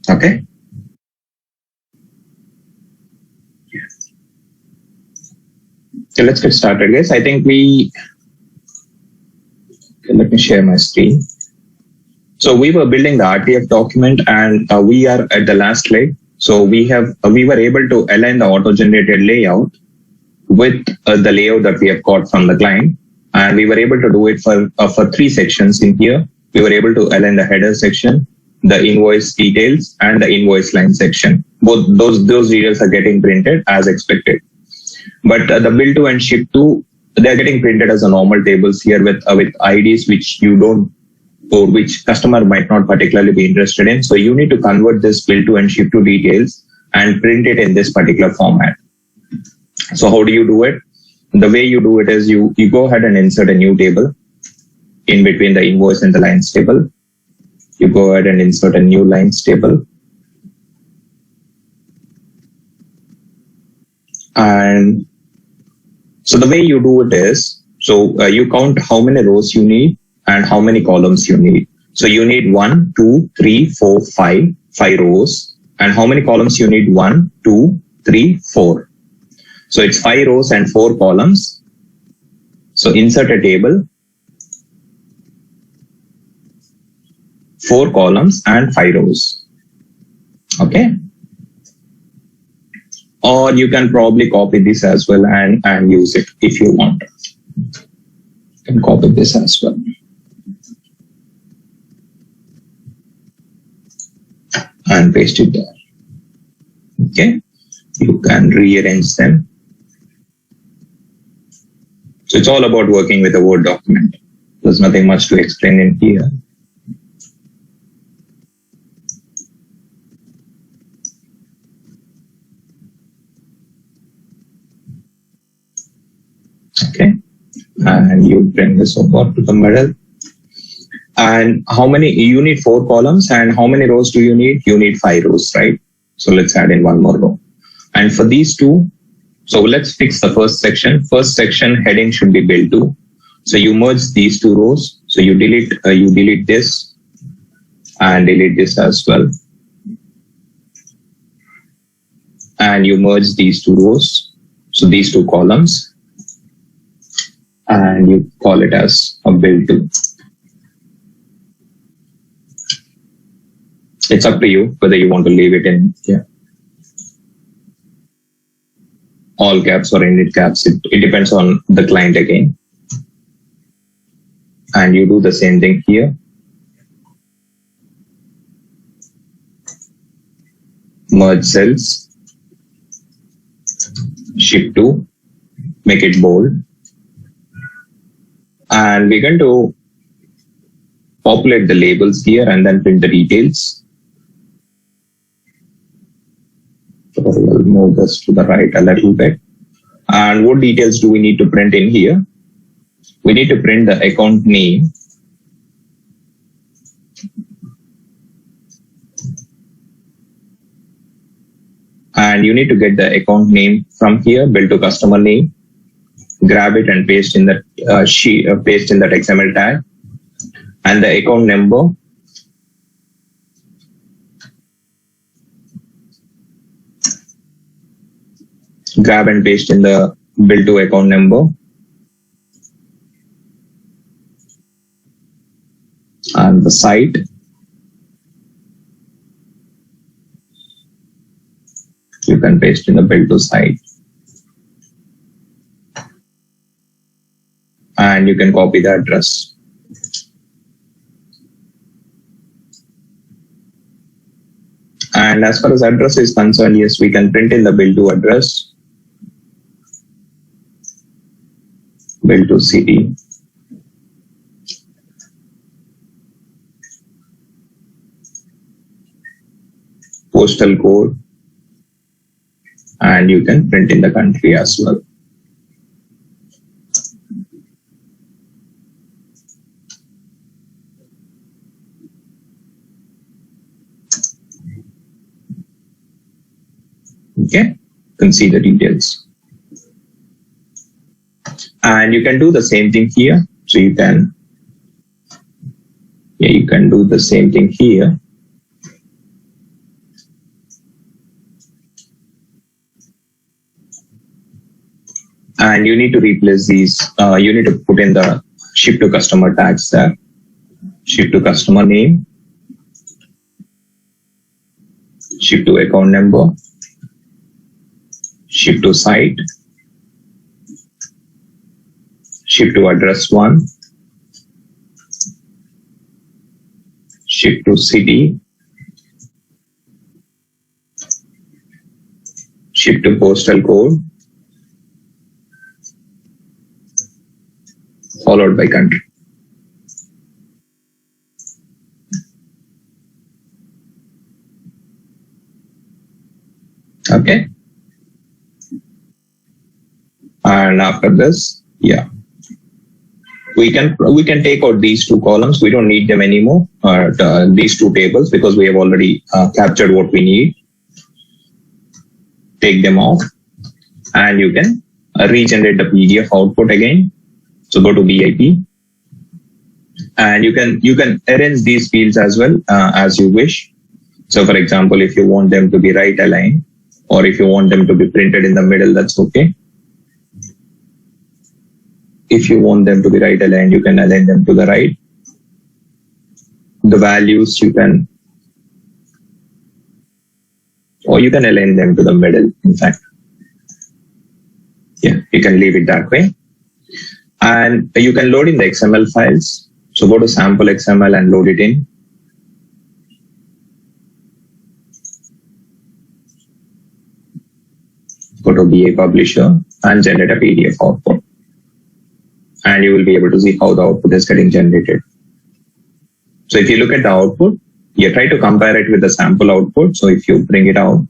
Okay. So let's get started, guys. I think let me share my screen. So we were building the RTF document, and we are at the last slide. So we were able to align the auto-generated layout with the layout that we have got from the client, and we were able to do it for three sections in here. We were able to align the header section, the invoice details, and the invoice line section. Both those details are getting printed as expected. But the bill to and ship to, they're getting printed as a normal tables here with IDs which you don't, or which customer might not particularly be interested in. So you need to convert this bill to and ship to details and print it in this particular format. So how do you do it? The way you do it is you go ahead and insert a new table in between the invoice and the lines table. You go ahead and insert a new lines table. And so the way you do it is, so you count how many rows you need and how many columns you need. So you need 1, 2, 3, 4, 5 rows. And how many columns you need? 1, 2, 3, 4. So it's 5 rows and 4 columns. So insert a table, 4 columns and 5 rows. Okay. Or you can probably copy this as well and use it if you want. You can copy this as well. And paste it there. Okay. You can rearrange them. So it's all about working with a Word document. There's nothing much to explain in here. Okay, and you bring this over to the middle. And how many, you need 4 columns, and how many rows do you need? You need 5 rows, right? So let's add in 1 more row. And for these two, so let's fix the first section. First section heading should be bill to. So you merge these 2 rows. So you delete this and delete this as well. And you merge these 2 rows. So these 2 columns. And you call it as a bill to. It's up to you whether you want to leave it in here. All caps or init caps. It depends on the client again. And you do the same thing here. Merge cells. Ship to. Make it bold. And we're going to populate the labels here and then print the details. So we'll move this to the right a little bit. And what details do we need to print in here? We need to print the account name. And you need to get the account name from here, bill to customer name. Grab it and paste in that paste in that XML tag, and the account number. Grab and paste in the bill to account number, and the site. You can paste in the bill to site. And you can copy the address. And as far as address is concerned, yes, we can print in the bill to address, bill to city, postal code, and you can print in the country as well. Okay, you can see the details. And you can do the same thing here. So you can do the same thing here. and you need to replace these. You need to put in the ship to customer tags there, ship to customer name, ship to account number, ship to site, ship to address 1, ship to city, ship to postal code, followed by country. Okay. And after this, yeah, we can take out these two columns. We don't need them anymore. These two tables, because we have already captured what we need. Take them off, and you can regenerate the PDF output again. So go to BIP, and you can arrange these fields as well as you wish. So for example, if you want them to be right aligned, or if you want them to be printed in the middle, that's okay. If you want them to be right aligned, you can align them to the right. The values you can, or you can align them to the middle, in fact. Yeah, you can leave it that way. And you can load in the XML files. So go to sample XML and load it in. Go to BA Publisher and generate a PDF output. And you will be able to see how the output is getting generated. So if you look at the output, you try to compare it with the sample output. So if you bring it out,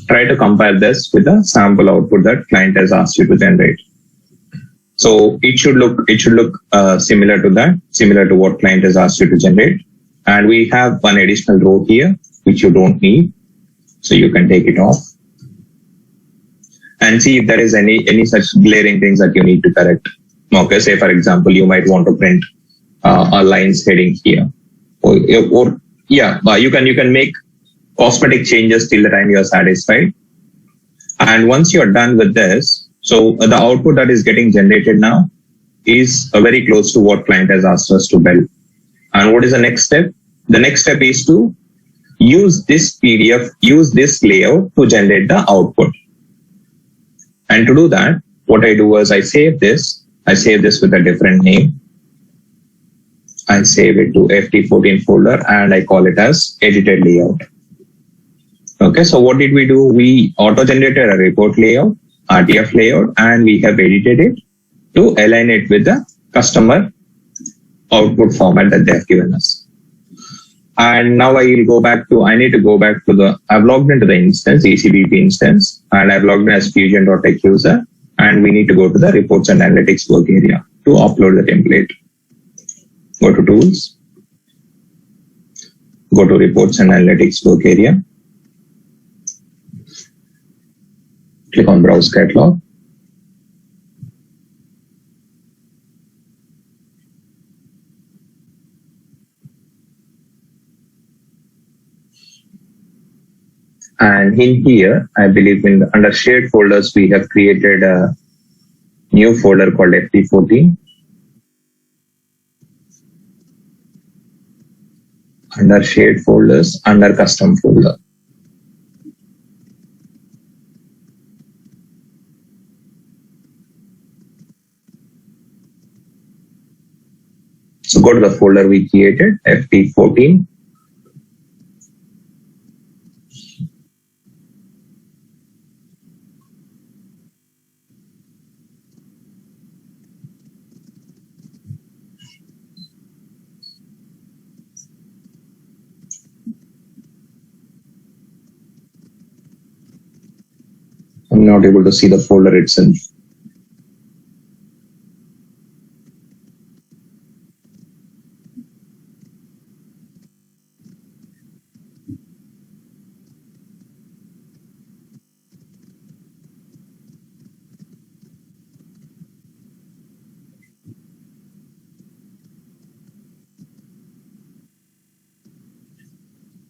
try to compare this with the sample output that client has asked you to generate. So it should look similar to that, similar to what client has asked you to generate. And we have one additional row here, which you don't need. So you can take it off and see if there is any such glaring things that you need to correct. Okay, say for example, you might want to print a lines heading here, or you can make cosmetic changes till the time you are satisfied. And once you are done with this, so the output that is getting generated now is very close to what client has asked us to build. And what is the next step? The next step is to use this PDF, use this layout to generate the output. And to do that, what I do is I save this with a different name. I save it to FT14 folder and I call it as edited layout. Okay, so what did we do? We auto-generated a report layout, RTF layout, and we have edited it to align it with the customer output format that they have given us. And now I need to go back to I've logged into the instance, ECBP instance, and I've logged in as Fusion.tech user, and we need to go to the reports and analytics work area to upload the template. Go to tools, go to reports and analytics work area, click on browse catalog. And in here, I believe under shared folders, we have created a new folder called FT14. Under shared folders, under custom folder. So go to the folder we created, FT14. I'm not able to see the folder itself.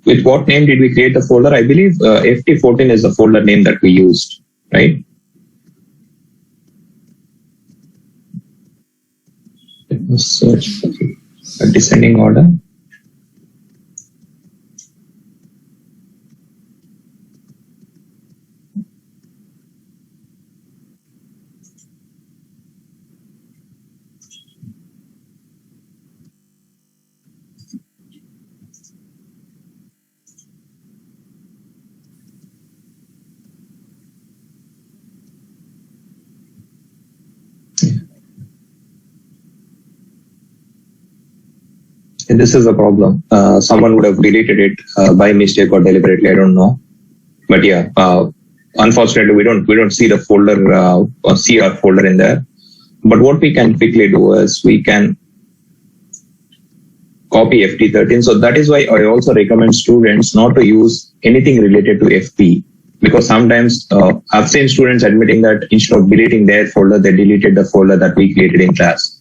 With what name did we create the folder? I believe FT14 is the folder name that we used, right? Search a descending order. This is a problem. Someone would have deleted it by mistake or deliberately. I don't know. But yeah, unfortunately, we don't see the folder or see our folder in there. But what we can quickly do is we can copy FT13. So that is why I also recommend students not to use anything related to FP, because sometimes I've seen students admitting that instead of deleting their folder, they deleted the folder that we created in class.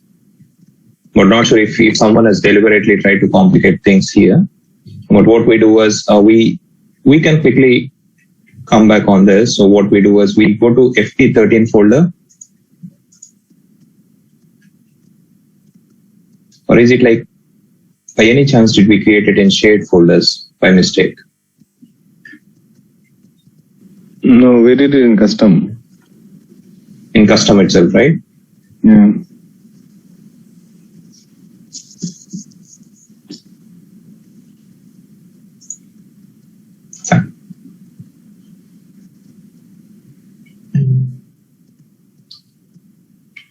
But not sure if someone has deliberately tried to complicate things here. But what we do is we can quickly come back on this. So what we do is we go to FT13 folder. Or is it like, by any chance, did we create it in shared folders by mistake? No, we did it in custom. In custom itself, right? Yeah.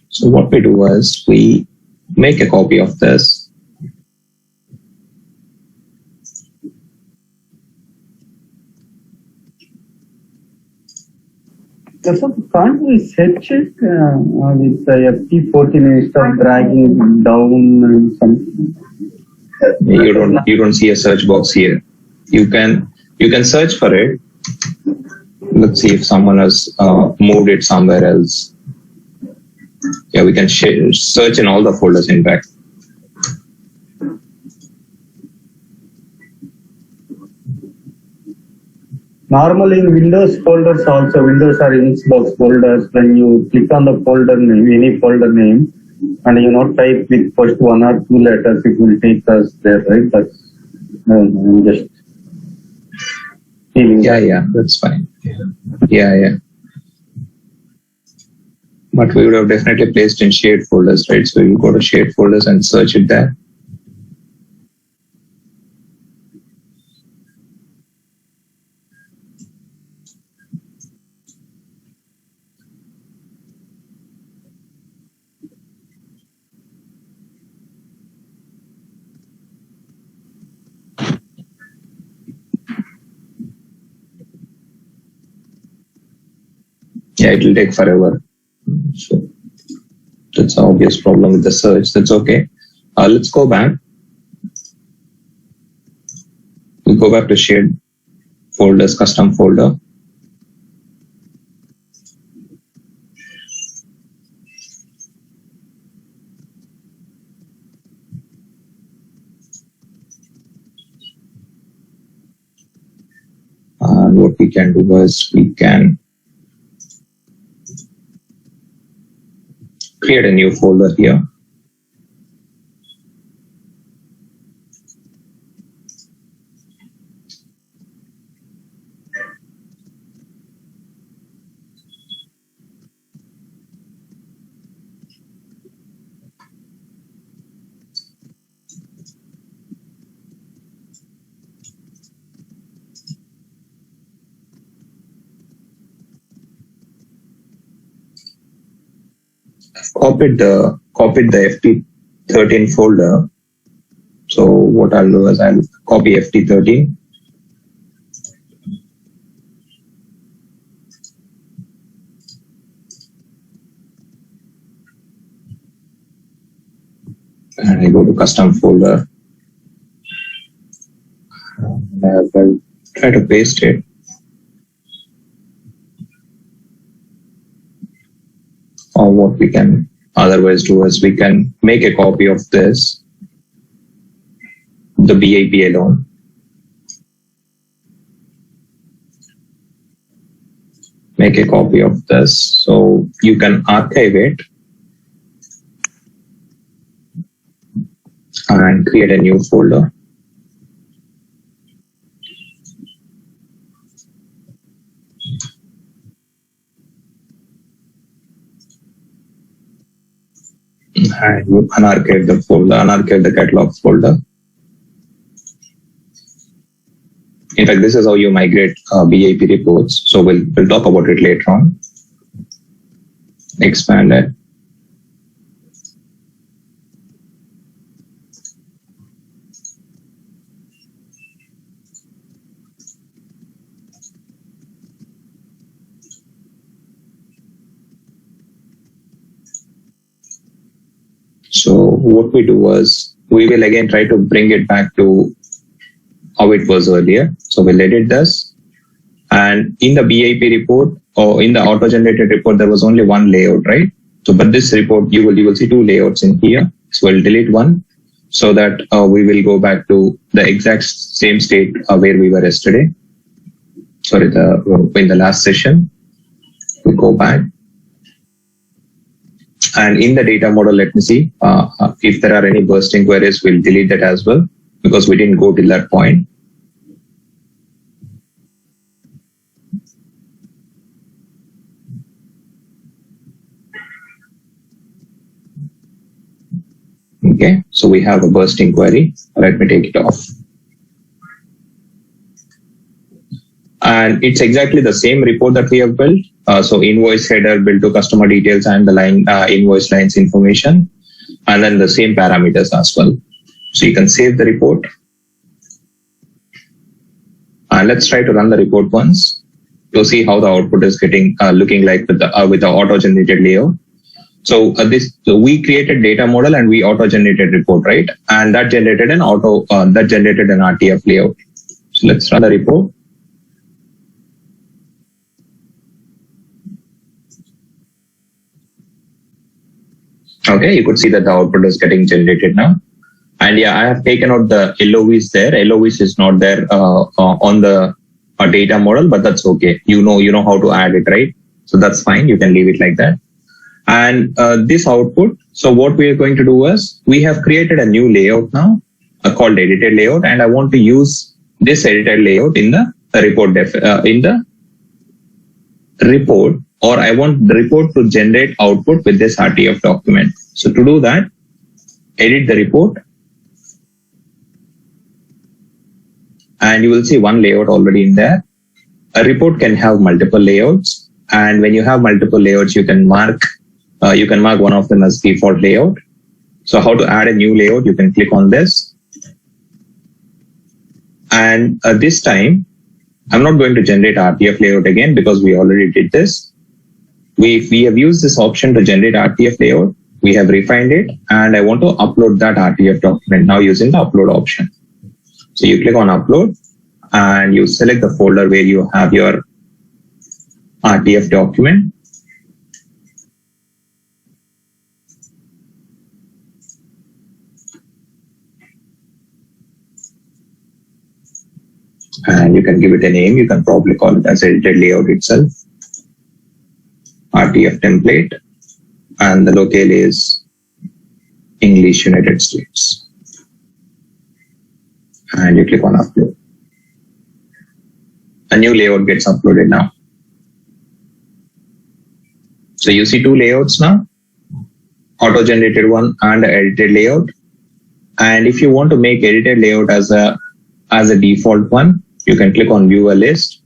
So what we do is we make a copy of this. So can't we search it with the FT14 instead of dragging it down and something? You don't see a search box here. You can search for it. Let's see if someone has moved it somewhere else. Yeah, we can search in all the folders, in fact. Normally in Windows folders also, Windows or Xbox folders, when you click on the folder name, any folder name, and type with first one or two letters, it will take us there, right? That's I'm just feeling. Yeah, that's fine. Yeah. But we would have definitely placed in shared folders, right? So you go to shared folders and search it there. Yeah, it will take forever. So that's an obvious problem with the search. That's okay. Let's go back. We go back to shared folders, custom folder. And what we can do is we can create a new folder here. Copied the FT13 folder. So what I'll do is I'll copy FT13. And I go to custom folder. And I will try to paste it. Or what we can otherwise do is we can make a copy of this, the BIP alone. Make a copy of this so you can archive it. and create a new folder. And you unarchive the folder, unarchive the catalog folder. In fact, this is how you migrate BIP reports. So we'll talk about it later on. Expand it. So what we do was, we will again try to bring it back to how it was earlier. So we'll edit this. And in the BIP report or in the auto-generated report, there was only one layout, right? So, but this report, you will see two layouts in here. So we'll delete one so that we will go back to the exact same state where we were yesterday. Sorry, in the last session. We'll go back. And in the data model, let me see if there are any bursting queries, we'll delete that as well because we didn't go till that point. Okay, so we have a bursting query. Let me take it off. And it's exactly the same report that we have built. So invoice header, bill to customer details, and the line invoice lines information, and then the same parameters as well. So you can save the report. And let's try to run the report once to see how the output is getting looking like with the auto-generated layout. So we created data model and we auto-generated report, right? And that generated an RTF layout. So let's run the report. Okay, you could see that the output is getting generated now. And yeah, I have taken out the LOVs there. LOVs is not there on the data model, but that's okay. You know how to add it, right? So that's fine. You can leave it like that. And this output, so what we are going to do is, we have created a new layout now called edited layout, and I want to use this edited layout in the report, or I want the report to generate output with this RTF document. So to do that, edit the report, and you will see one layout already in there. A report can have multiple layouts, and when you have multiple layouts, you can mark one of them as default layout. So how to add a new layout, you can click on this. And this time, I'm not going to generate RTF layout again because we already did this. We have used this option to generate RTF layout. We have refined it, and I want to upload that RTF document now using the upload option. So you click on upload and you select the folder where you have your RTF document. And you can give it a name. You can probably call it as edited layout itself. RTF template. And the locale is English United States. And you click on upload. A new layout gets uploaded now. So you see two layouts now. Auto-generated one and edited layout. And if you want to make edited layout as a default one, you can click on view a list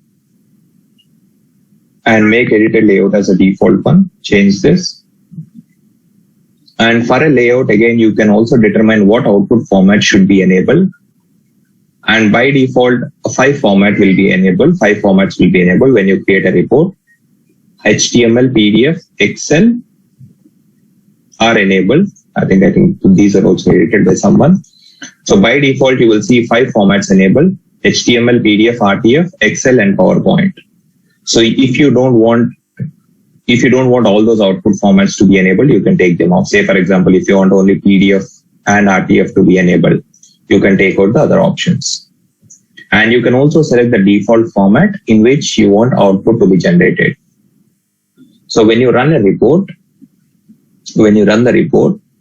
and make edited layout as a default one. Change this. And for a layout, again, you can also determine what output format should be enabled. And by default, 5 format will be enabled. 5 formats will be enabled when you create a report. HTML, PDF, Excel are enabled. I think these are also edited by someone. So by default, you will see 5 formats enabled: HTML, PDF, RTF, Excel, and PowerPoint. So if you don't want all those output formats to be enabled, you can take them off. Say, for example, if you want only PDF and RTF to be enabled, you can take out the other options. And you can also select the default format in which you want output to be generated. So when you run the report,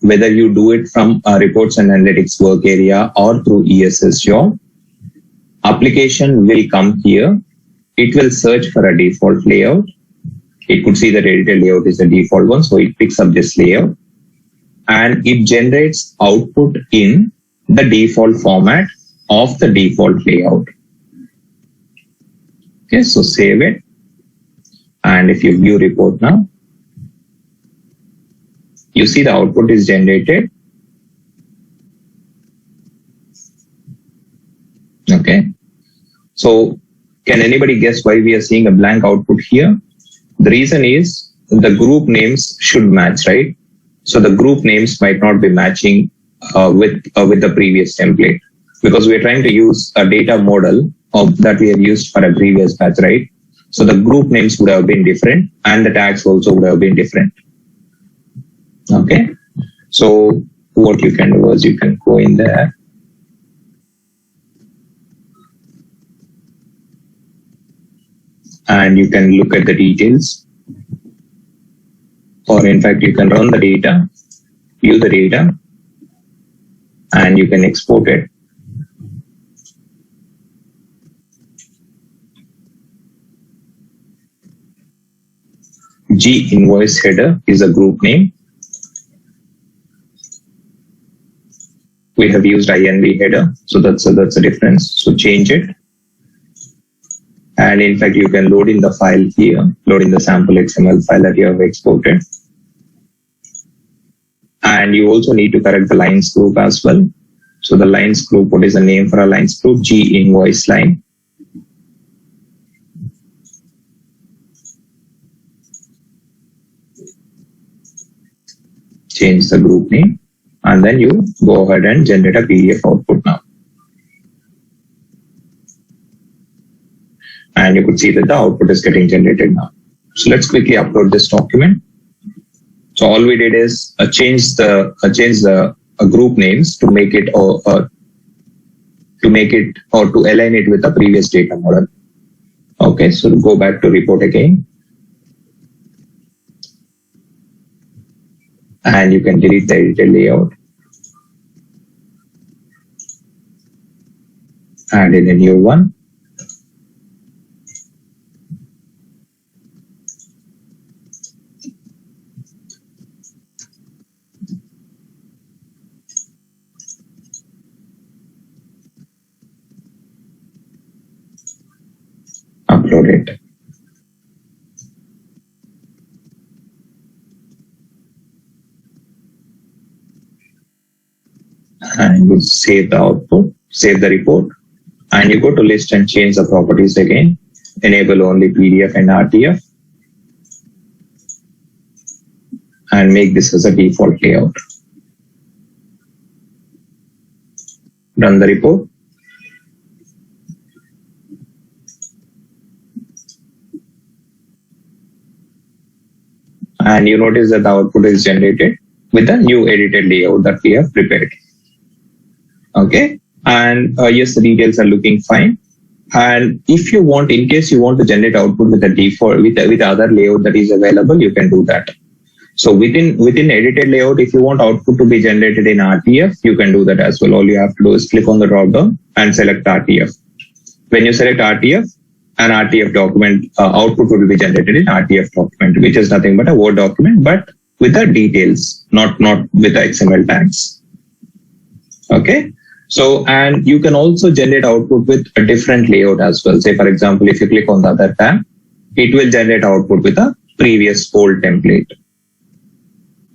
whether you do it from a reports and analytics work area or through ESS job, application will come here. It will search for a default layout. It could see that edited layout is the default one, so it picks up this layout and it generates output in the default format of the default layout. Okay, so save it. And if you view report now, you see the output is generated. Okay. So can anybody guess why we are seeing a blank output here? The reason is the group names should match, right? So the group names might not be matching with the previous template, because we are trying to use a data model that we have used for a previous batch, right? So the group names would have been different and the tags also would have been different. Okay. So what you can do is you can go in there and you can look at the details, or in fact you can run the data, view the data, and you can export it. G invoice header is a group name. We have used INV header, so that's a difference. So change it. And in fact, you can load in the file here, load in the sample XML file that you have exported. And you also need to correct the lines group as well. So the lines group, what is the name for a lines group? G invoice line. Change the group name, and then you go ahead and generate a PDF output now. And you could see that the output is getting generated now. So let's quickly upload this document. So all we did is change the group names to make it or to align it with the previous data model. Okay, so go back to report again. And you can delete the edited layout. Add in a new one. Upload it. And you save the output, save the report, and you go to list and change the properties again. Enable only PDF and RTF, and make this as a default layout. Run the report. And you notice that the output is generated with the new edited layout that we have prepared. Okay, and yes, the details are looking fine. And if you want, in case you want to generate output with the default, with other layout that is available, you can do that. So within edited layout, if you want output to be generated in RTF, you can do that as well. All you have to do is click on the drop down and select RTF. When you select RTF, an RTF document output will be generated in RTF document, which is nothing but a Word document, but with the details, not with the XML tags. Okay. So, and you can also generate output with a different layout as well. Say, for example, if you click on the other tab, it will generate output with a previous old template.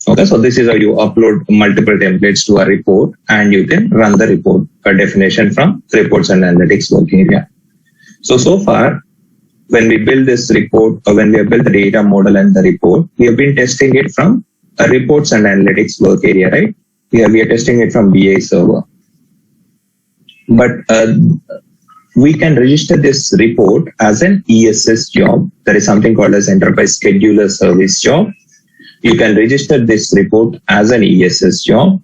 Okay, so this is how you upload multiple templates to a report, and you can run the report, a definition from reports and analytics work area. So far, when we build this report, or when we have built the data model and the report, we have been testing it from a reports and analytics work area, right? We are testing it from BI server. But we can register this report as an ESS job. There is something called as Enterprise Scheduler Service job. You can register this report as an ESS job.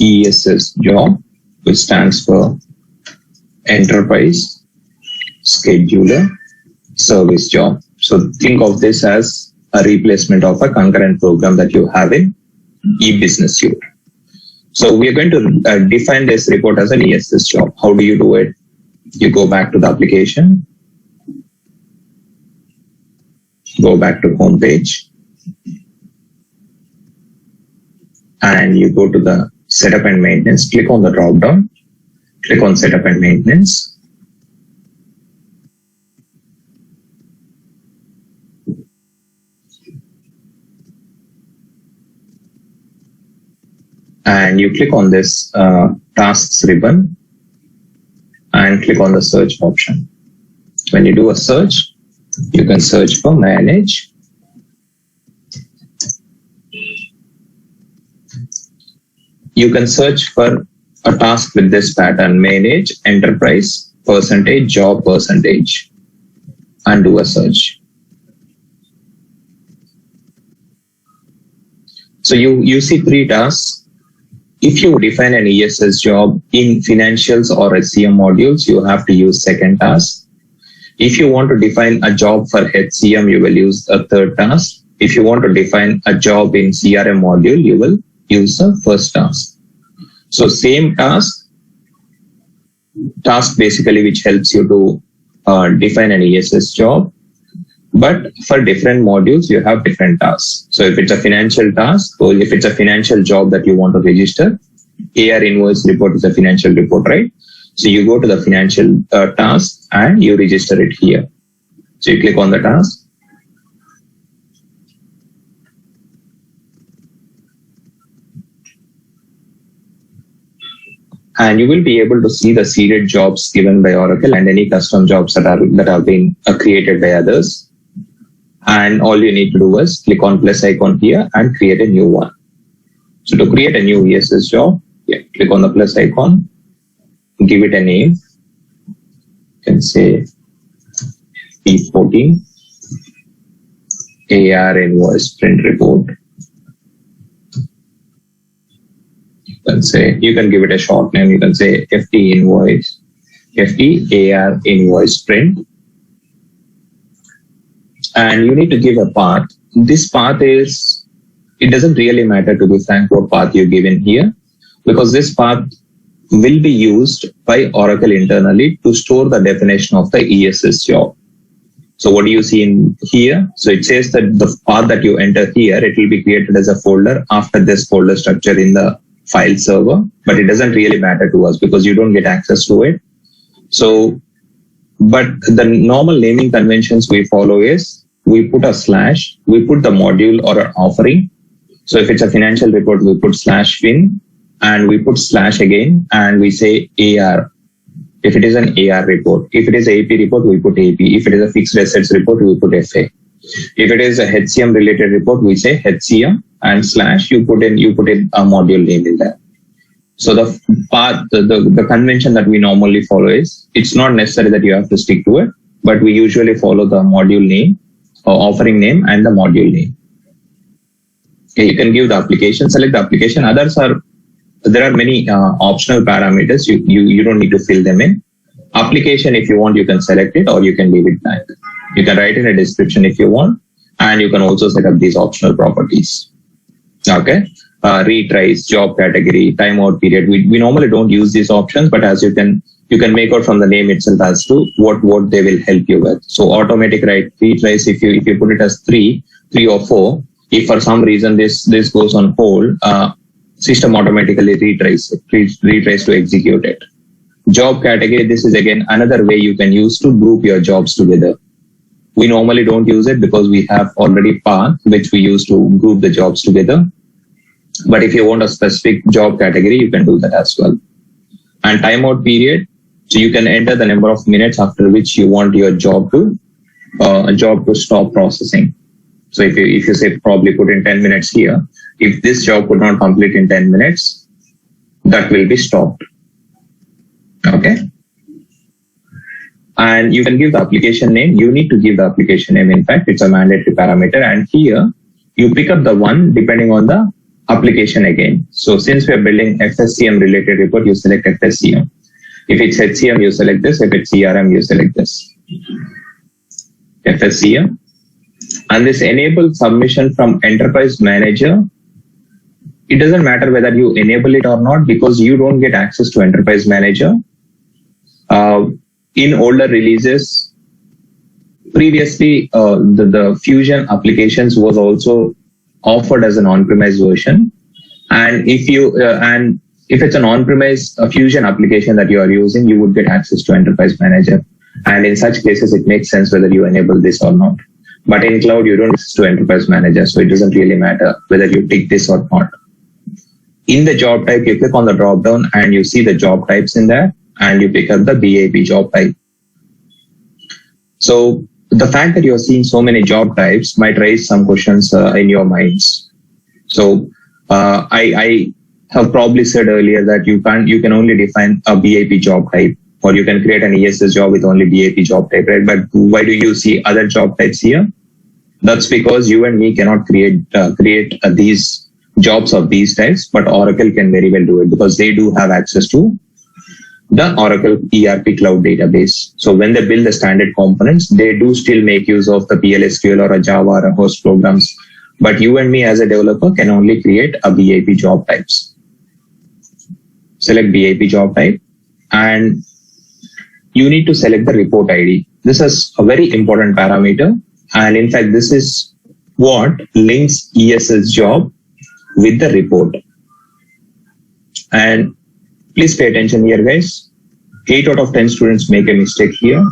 ESS job, which stands for Enterprise Scheduler Service job. So think of this as a replacement of a concurrent program that you have in e-business suite. So we are going to define this report as an ESS job. How do you do it? You go back to the application, go back to home page, and you go to the setup and maintenance, click on the drop down, click on setup and maintenance. And you click on this tasks ribbon and click on the search option. When you do a search, you can search for manage. You can search for a task with this pattern: manage, enterprise, percentage, job percentage, and do a search. So you see 3 tasks. If you define an ESS job in financials or HCM modules, you have to use second task. If you want to define a job for HCM, you will use a third task. If you want to define a job in CRM module, you will use the first task. So same task basically which helps you to define an ESS job. But for different modules, you have different tasks. So if it's a financial task, or if it's a financial job that you want to register, AR invoice report is a financial report, right? So you go to the financial task and you register it here. So you click on the task. And you will be able to see the seeded jobs given by Oracle and any custom jobs that have been created by others. And all you need to do is click on plus icon here and create a new one. So to create a new ESS job, click on the plus icon, give it a name. You can say P14 AR invoice print report. You can give it a short name. You can say FT AR invoice print. And you need to give a path. This path it doesn't really matter, to be frank, what path you give in here, because this path will be used by Oracle internally to store the definition of the ESS job. So what do you see in here? So it says that the path that you enter here, it will be created as a folder after this folder structure in the file server, but it doesn't really matter to us because you don't get access to it. So, but the normal naming conventions we follow is we put a slash, we put the module or an offering. So if it's a financial report, we put /fin and we put slash again and we say AR. If it is an AR report, if it is a AP report, we put AP. If it is a fixed assets report, we put FA. If it is a HCM related report, we say HCM and slash you put in a module name in there. So the path, the convention that we normally follow is, it's not necessary that you have to stick to it, but we usually follow the module name or offering name and the module name. Okay, you can give the application, select the application. There are many optional parameters. You don't need to fill them in. Application, if you want, you can select it or you can leave it blank. You can write in a description if you want, and you can also set up these optional properties. Okay. Retries, job category, timeout period. We normally don't use these options, but as you can make out from the name itself as to what they will help you with. So automatic retries, if you put it as 3 or 4, if for some reason this goes on hold, system automatically retries to execute it. Job category, this is again another way you can use to group your jobs together. We normally don't use it because we have already path which we use to group the jobs together. But if you want a specific job category, you can do that as well. And timeout period, so you can enter the number of minutes after which you want your job to stop processing. So if you say probably put in 10 minutes here, if this job could not complete in 10 minutes, that will be stopped. Okay. And you can give the application name. You need to give the application name. In fact, it's a mandatory parameter. And here you pick up the one depending on the application again. So since we are building FSCM related report, you select FSCM. If it's HCM, you select this. If it's CRM, you select this. FSCM. And this enable submission from enterprise manager, it doesn't matter whether you enable it or not because you don't get access to enterprise manager. In older releases, previously the Fusion applications was also offered as an on-premise version. And if it's an on-premise Fusion application that you are using, you would get access to enterprise manager. And in such cases, it makes sense whether you enable this or not. But in cloud, you don't access to enterprise manager. So it doesn't really matter whether you tick this or not. In the job type, you click on the drop down and you see the job types in there and you pick up the BAP job type. So the fact that you're seeing so many job types might raise some questions in your minds. So I have probably said earlier that you can only define a BAP job type, or you can create an ESS job with only BAP job type, right? But why do you see other job types here? That's because you and me cannot create these jobs of these types, but Oracle can very well do it because they do have access to the Oracle ERP cloud database. So when they build the standard components, they do still make use of the PLSQL or a Java or a host programs. But you and me as a developer can only create a BAP job types. Select BAP job type and you need to select the report ID. This is a very important parameter. And in fact, this is what links ESS job with the report. And please pay attention here, guys. 8 out of 10 students make a mistake here.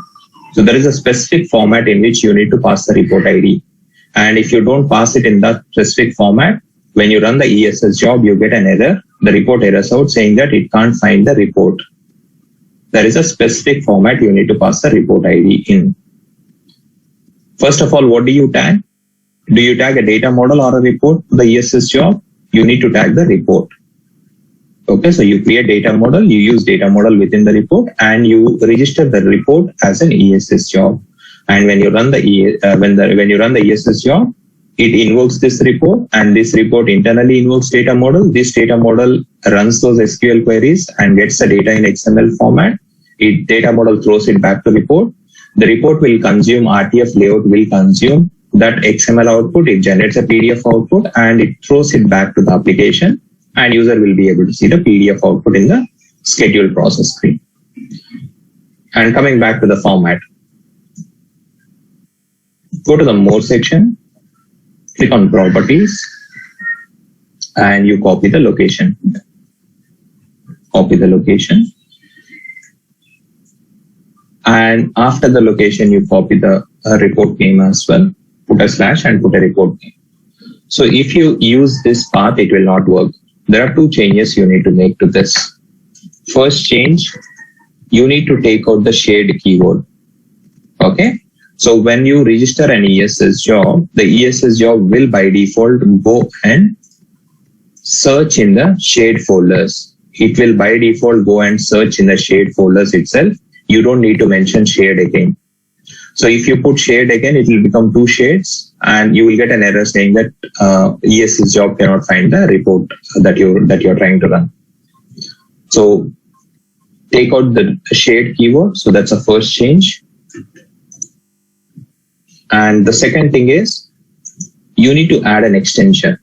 So there is a specific format in which you need to pass the report ID. And if you don't pass it in that specific format, when you run the ESS job, you get an error. The report errors out saying that it can't find the report. There is a specific format you need to pass the report ID in. First of all, what do you tag? Do you tag a data model or a report to the ESS job? You need to tag the report. Okay, so you create data model, you use data model within the report, and you register the report as an ESS job. And when you run the when you run the ESS job, it invokes this report, and this report internally invokes data model. This data model runs those SQL queries and gets the data in XML format. Data model throws it back to report. The report will consume RTF layout, will consume that XML output. It generates a PDF output and it throws it back to the application, and user will be able to see the PDF output in the scheduled process screen. And coming back to the format, go to the more section, click on properties, and you copy the location. Copy the location. And after the location, you copy the report name as well. Put a slash and put a report name. So if you use this path, it will not work. There are 2 changes you need to make to this. First change, you need to take out the shared keyword. Okay. So when you register an ESS job, the ESS job will by default go and search in the shared folders. It will by default go and search in the shared folders itself. You don't need to mention shared again. So if you put shared again, it will become 2 shades and you will get an error saying that ESS job cannot find the report that you're trying to run. So take out the shared keyword. So that's a first change. And the second thing is you need to add an extension.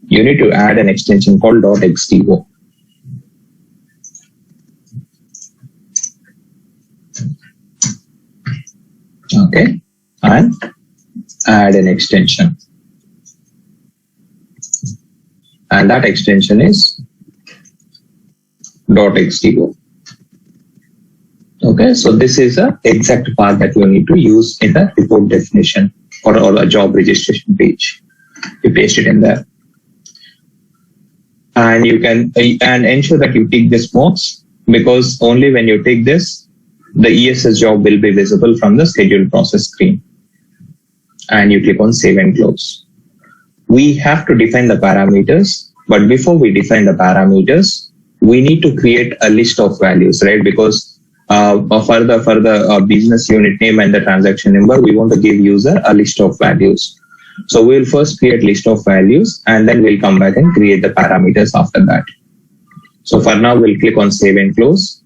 You need to add an extension called .xto. Okay, and add an extension. And that extension is .xto. Okay, so this is the exact path that you need to use in the report definition or a job registration page. You paste it in there. And you can ensure that you tick this box, because only when you tick this, the ESS job will be visible from the scheduled process screen. And you click on save and close. We have to define the parameters, but before we define the parameters, we need to create a list of values, right? Because for the business unit name and the transaction number, we want to give user a list of values. So we'll first create list of values and then we'll come back and create the parameters after that. So for now, we'll click on save and close.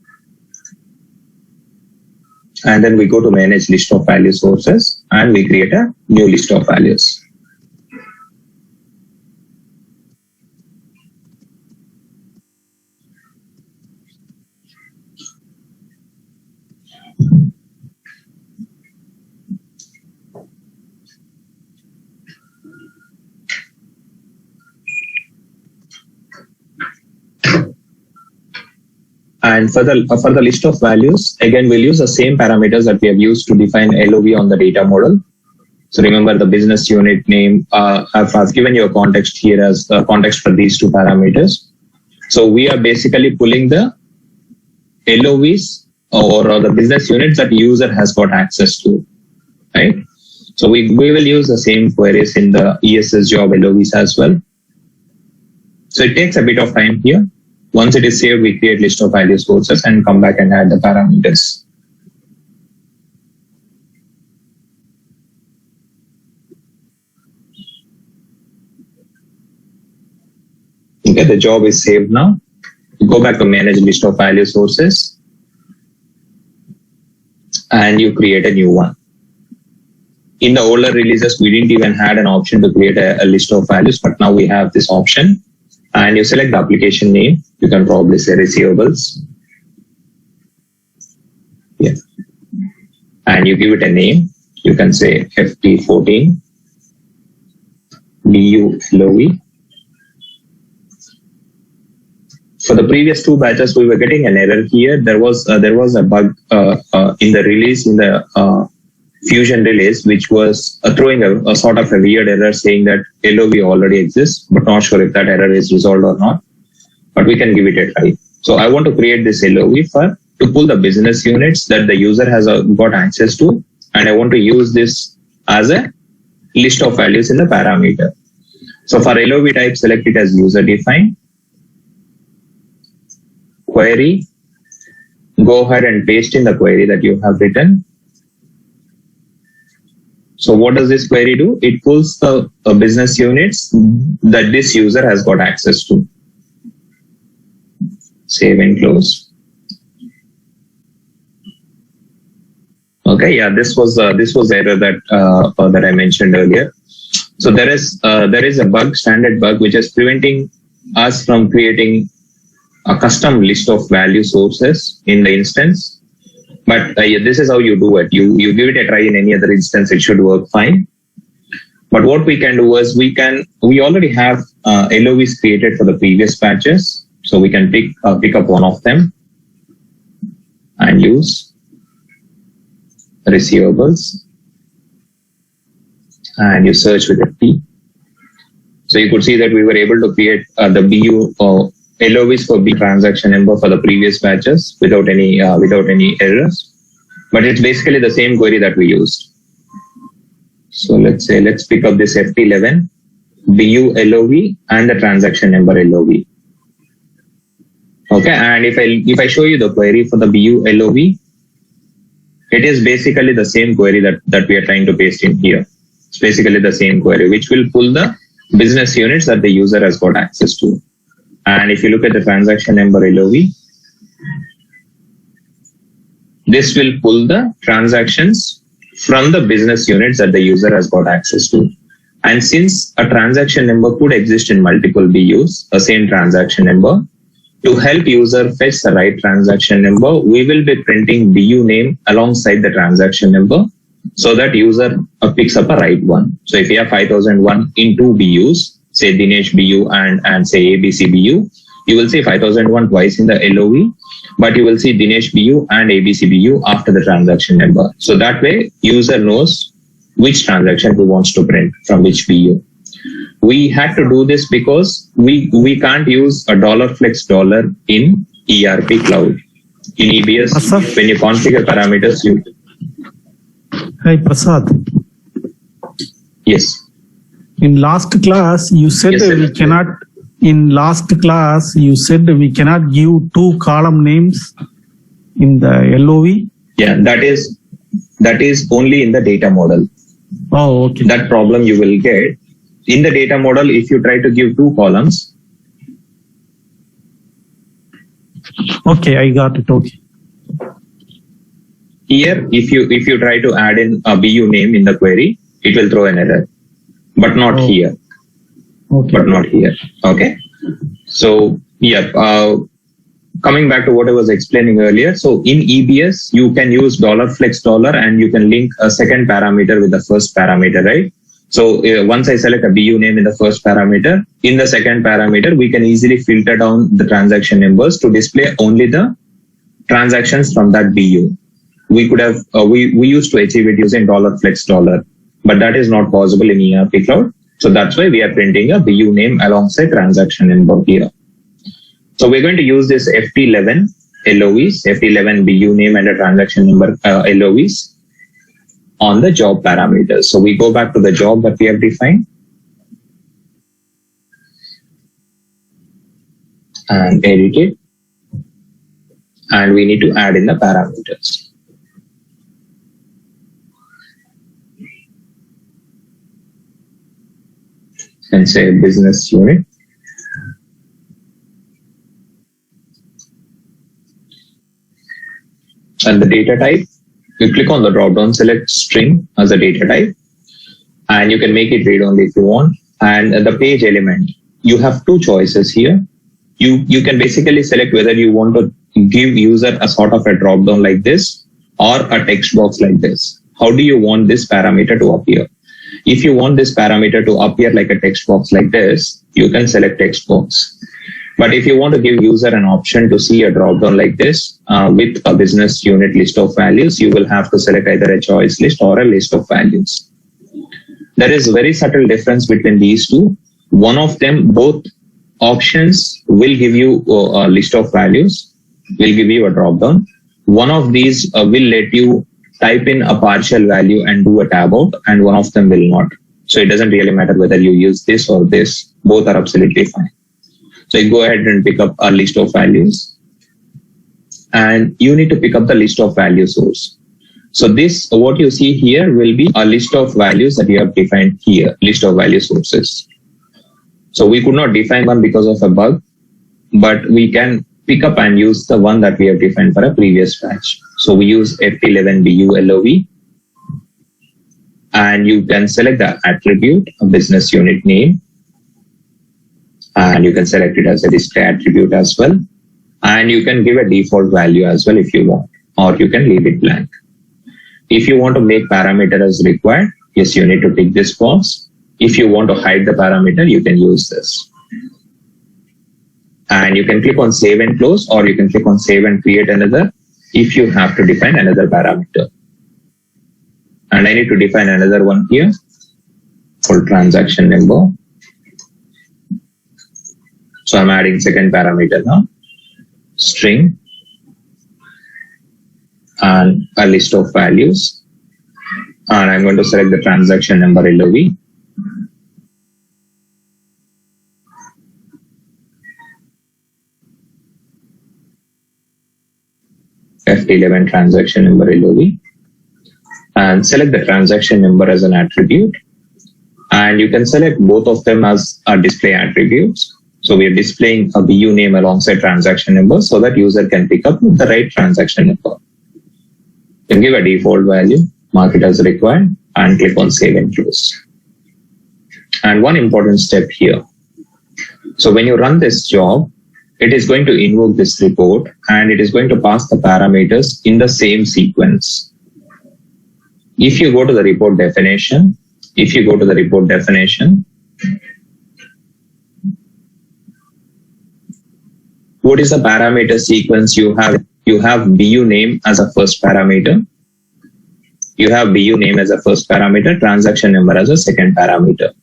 and then we go to manage list of value sources and we create a new list of values. And for the list of values, again, we'll use the same parameters that we have used to define LOV on the data model. So remember the business unit name. I've given you a context here as the context for these two parameters. So we are basically pulling the LOVs or the business units that user has got access to, right? So we will use the same queries in the ESS job LOVs as well. So it takes a bit of time here. Once it is saved, we create list of value sources and come back and add the parameters. Okay, the job is saved now. You go back to manage list of value sources and you create a new one. In the older releases, we didn't even have an option to create a list of values, but now we have this option. And you select the application name. You can probably say receivables. Yeah. And you give it a name. You can say FT14 BU LOV. For the previous two batches, we were getting an error here. There was a bug in the release, in the Fusion release, which was throwing a sort of a weird error saying that LOV already exists, but not sure if that error is resolved or not. But we can give it a try. So I want to create this LOV to pull the business units that the user has got access to, and I want to use this as a list of values in the parameter. So for LOV type, select it as user defined. Query. Go ahead and paste in the query that you have written. So what does this query do? It pulls the business units that this user has got access to. Save and close. Okay, yeah, this was the error that I mentioned earlier. So there is a bug, standard bug, which is preventing us from creating a custom list of value sources in the instance. But this is how you do it. You give it a try in any other instance, it should work fine. But what we can do is we already have LOVs created for the previous batches. So we can pick up one of them and use receivables. And you search with a P. So you could see that we were able to create the BU LOVs for B transaction number for the previous batches without any errors. But it's basically the same query that we used. So let's pick up this FT11, BU LOV and the transaction number LOV. Okay, and if I show you the query for the BU LOV, it is basically the same query that we are trying to paste in here. It's basically the same query, which will pull the business units that the user has got access to. And if you look at the transaction number LOV, this will pull the transactions from the business units that the user has got access to. And since a transaction number could exist in multiple BUs, the same transaction number, to help user fetch the right transaction number, we will be printing BU name alongside the transaction number so that user picks up a right one. So if you have 5001 in two BUs, say Dinesh BU and say ABC BU, you will see 5001 twice in the LOV, but you will see Dinesh BU and ABC BU after the transaction number. So that way, user knows which transaction he wants to print from which BU. We had to do this because we can't use a $flex in ERP cloud. In EBS, when you configure parameters, you... Hi, Prasad. Yes. In last class, you said Yes, we cannot. In last class, you said we cannot give two column names in the LOV. Yeah, that is only in the data model. Oh, okay. That problem you will get in the data model if you try to give two columns. Okay, I got it. Okay. here, if you try to add in a BU name in the query, it will throw an error, but not here. Okay. But not here. Okay. So yeah, coming back to what I was explaining earlier. So in EBS, you can use $flex$ and you can link a second parameter with the first parameter, right? So once I select a BU name in the first parameter, in the second parameter, we can easily filter down the transaction numbers to display only the transactions from that BU. We could have, we used to achieve it using $flex$, but that is not possible in ERP Cloud. So that's why we are printing a BU name alongside transaction number here. So we're going to use this FT11 LOVs, FT11 BU name and a transaction number LOVs on the job parameters. So we go back to the job that we have defined and edit it. And we need to add in the parameters. And say business unit. And the data type, you click on the drop down, select string as a data type, and you can make it read only if you want. And the page element, you have two choices here. You can basically select whether you want to give user a sort of a drop down like this or a text box like this. How do you want this parameter to appear? If you want this parameter to appear like a text box like this, you can select text box. But if you want to give user an option to see a drop down like this with a business unit list of values, you will have to select either a choice list or a list of values. There is a very subtle difference between these two. One of them, both options will give you a list of values, will give you a drop down. One of these will let you type in a partial value and do a tab out, and one of them will not. So it doesn't really matter whether you use this or this, both are absolutely fine. So you go ahead and pick up a list of values, and you need to pick up the list of value source. So this, what you see here will be a list of values that you have defined here, list of value sources. So we could not define one because of a bug, but we can pick up and use the one that we have defined for a previous batch. So we use FT11 BU LOV, and you can select the attribute, a business unit name, and you can select it as a display attribute as well. And you can give a default value as well if you want, or you can leave it blank. If you want to make parameter as required, yes, you need to tick this box. If you want to hide the parameter, you can use this. And you can click on save and close, or you can click on save and create another if you have to define another parameter. And I need to define another one here for transaction number. So I'm adding second parameter now, string, and a list of values. And I'm going to select the transaction number LOV. FT11 transaction number LOV, and select the transaction number as an attribute. And you can select both of them as display attributes. So we are displaying a BU name alongside transaction number so that user can pick up the right transaction number. You can give a default value, mark it as required, and click on save and close. And one important step here. So when you run this job, it is going to invoke this report, and it is going to pass the parameters in the same sequence. If you go to the report definition, what is the parameter sequence you have? You have BU name as a first parameter. You have BU name as a first parameter, transaction number as a second parameter.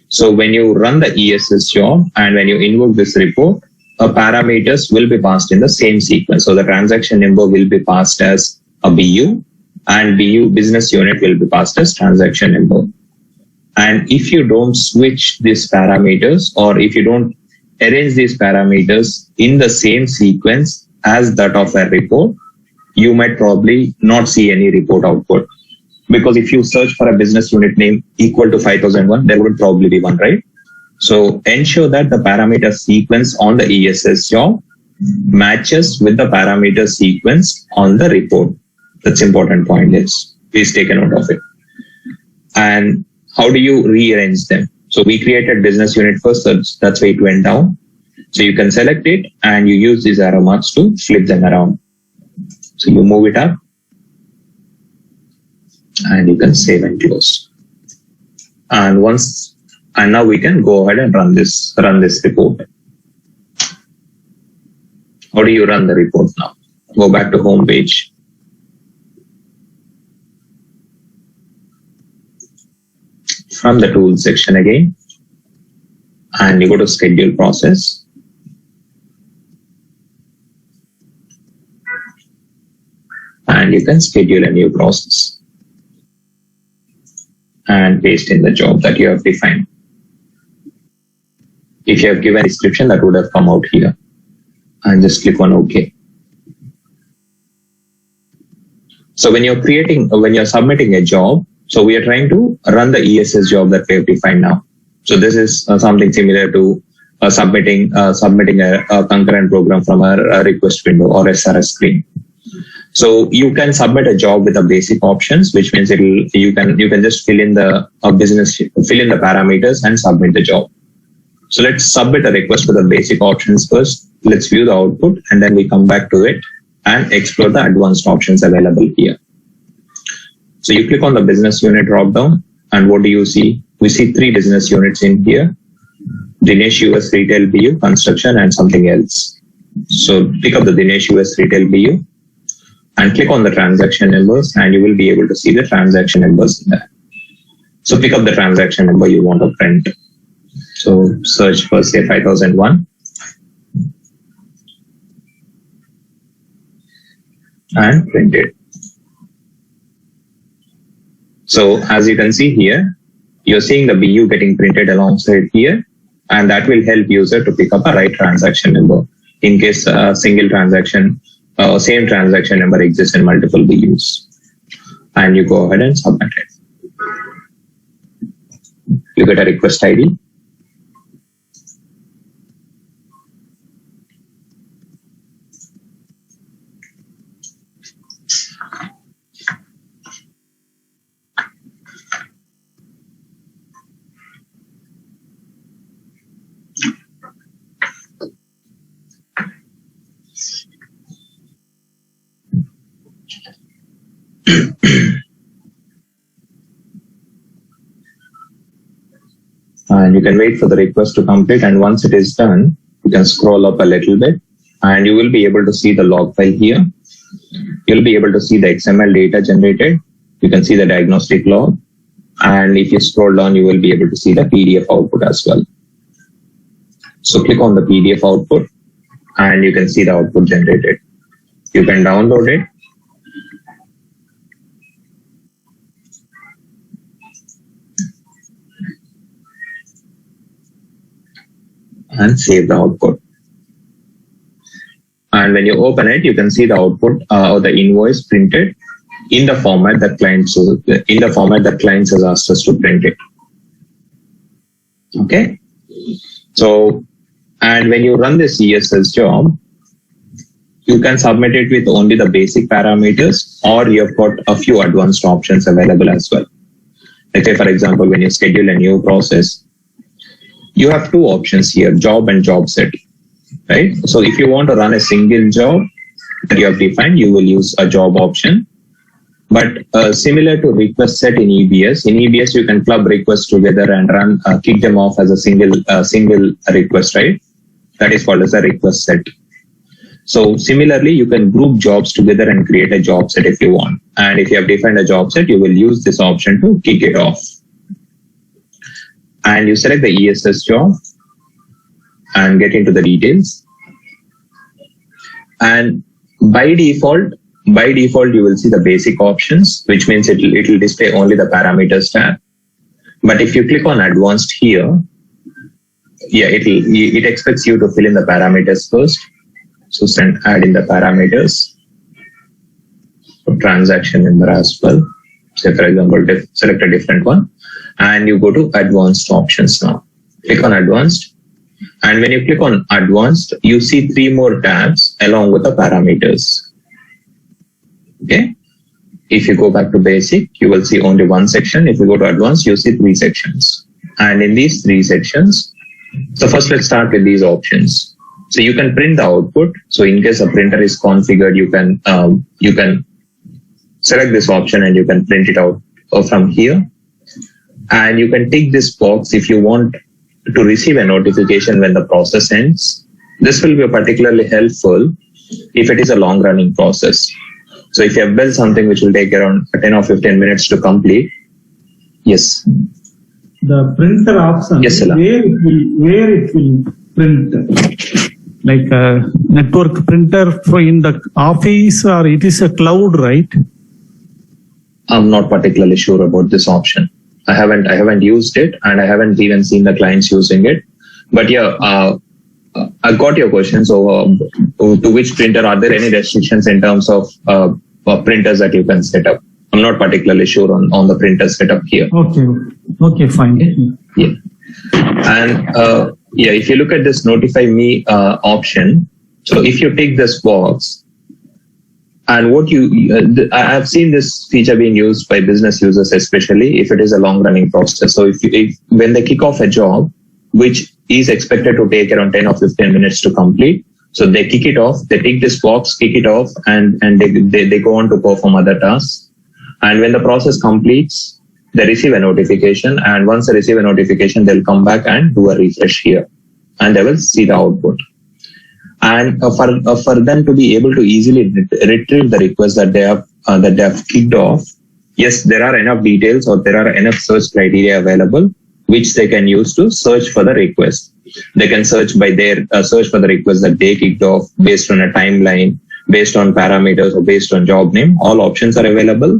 So when you run the ESS job and when you invoke this report, parameters will be passed in the same sequence. So the transaction number will be passed as a BU, and BU business unit will be passed as transaction number. And if you don't switch these parameters, or if you don't arrange these parameters in the same sequence as that of a report, you might probably not see any report output. Because if you search for a business unit name equal to 5001, there would probably be one, right? So ensure that the parameter sequence on the ESS job matches with the parameter sequence on the report. That's important point. Yes, please take a note of it. And how do you rearrange them? So we created business unit first. That's why it went down. So you can select it and you use these arrow marks to flip them around. So you move it up and you can save and close. And now we can go ahead and run this report. How do you run the report now? Go back to home page. From the tools section again, and you go to schedule process. And you can schedule a new process and paste in the job that you have defined. If you have given a description, that would have come out here. And just click on OK. So when you're submitting a job, so we are trying to run the ESS job that we have defined now. So this is something similar to submitting a concurrent program from a request window or SRS screen. So you can submit a job with the basic options, which means you can just fill in the parameters and submit the job. So let's submit a request for the basic options first. Let's view the output and then we come back to it and explore the advanced options available here. So you click on the business unit drop down and what do you see? We see 3 business units in here. Dinesh US Retail BU, Construction and something else. So pick up the Dinesh US Retail BU and click on the transaction numbers and you will be able to see the transaction numbers in there. So pick up the transaction number you want to print. So search for say 5001 and print it. So as you can see here, you're seeing the BU getting printed alongside here, and that will help user to pick up a right transaction number in case a single transaction, same transaction number exists in multiple BUs. And you go ahead and submit it. You get a request ID. And you can wait for the request to complete, and once it is done, you can scroll up a little bit and you will be able to see the log file here. You'll be able to see the XML data generated. You can see the diagnostic log, and if you scroll down, you will be able to see the PDF output as well. So click on the PDF output and you can see the output generated. You can download it. And save the output. And when you open it, you can see the output or the invoice printed in the format that clients has asked us to print it. Okay. So, and when you run this ESS job, you can submit it with only the basic parameters, or you've got a few advanced options available as well. Let's say, for example, when you schedule a new process, you have 2 options here, job and job set, right? So if you want to run a single job that you have defined, you will use a job option. But similar to request set in EBS you can club requests together and run, kick them off as a single request, right? That is called as a request set. So similarly, you can group jobs together and create a job set if you want. And if you have defined a job set, you will use this option to kick it off. And you select the ESS job and get into the details. And by default, you will see the basic options, which means it will display only the parameters tab. But if you click on advanced here, it expects you to fill in the parameters first. So add in the parameters for transaction number as well. Say for example, select a different one. And you go to advanced options now. Click on advanced. And when you click on advanced, you see 3 more tabs along with the parameters. Okay. If you go back to basic, you will see only one section. If you go to advanced, you see 3 sections. And in these 3 sections, so first let's start with these options. So you can print the output. So in case a printer is configured, you can select this option and you can print it out from here. And you can tick this box if you want to receive a notification when the process ends. This will be particularly helpful if it is a long running process. So if you have built something which will take around 10 or 15 minutes to complete. Yes. The printer option, Yes, Sila. where it will print, like a network printer for in the office, or it is a cloud, right? I'm not particularly sure about this option. I haven't used it, and I haven't even seen the clients using it. But yeah, I got your question. So to which printer, are there any restrictions in terms of printers that you can set up? I'm not particularly sure on the printer setup here. Okay, fine. Yeah. And if you look at this notify me option, so if you tick this box, and what I've seen this feature being used by business users, especially if it is a long running process. So if when they kick off a job, which is expected to take around 10 or 15 minutes to complete, so they kick it off, they tick this box, kick it off, and they go on to perform other tasks. And when the process completes, they receive a notification. And once they receive a notification, they'll come back and do a refresh here, and they will see the output. And for them to be able to easily retrieve the request that they have kicked off, yes, there are enough details or there are enough search criteria available which they can use to search for the request. They can search by their search for the request that they kicked off based on a timeline, based on parameters, or based on job name. All options are available.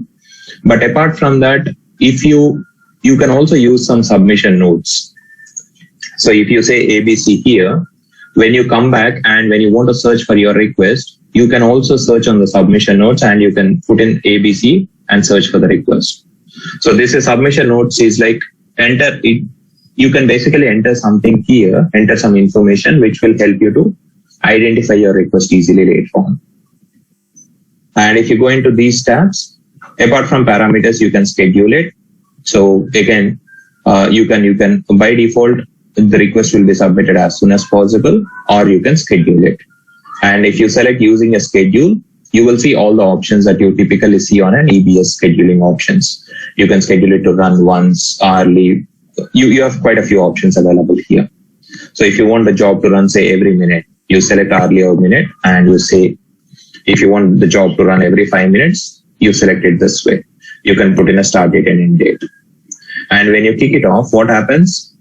But apart from that, if you can also use some submission notes. So if you say ABC here, when you come back and when you want to search for your request, you can also search on the submission notes and you can put in ABC and search for the request. So this is submission notes is like enter it. You can basically enter something here, enter some information which will help you to identify your request easily later on. And if you go into these tabs, apart from parameters, you can schedule it. So again, you can by default, the request will be submitted as soon as possible, or you can schedule it. And if you select using a schedule, you will see all the options that you typically see on an EBS scheduling options. You can schedule it to run once, hourly. You have quite a few options available here. So if you want the job to run, say, every minute, you select hourly or minute, and you say, if you want the job to run every 5 minutes, you select it this way. You can put in a start date and end date. And when you kick it off, what happens?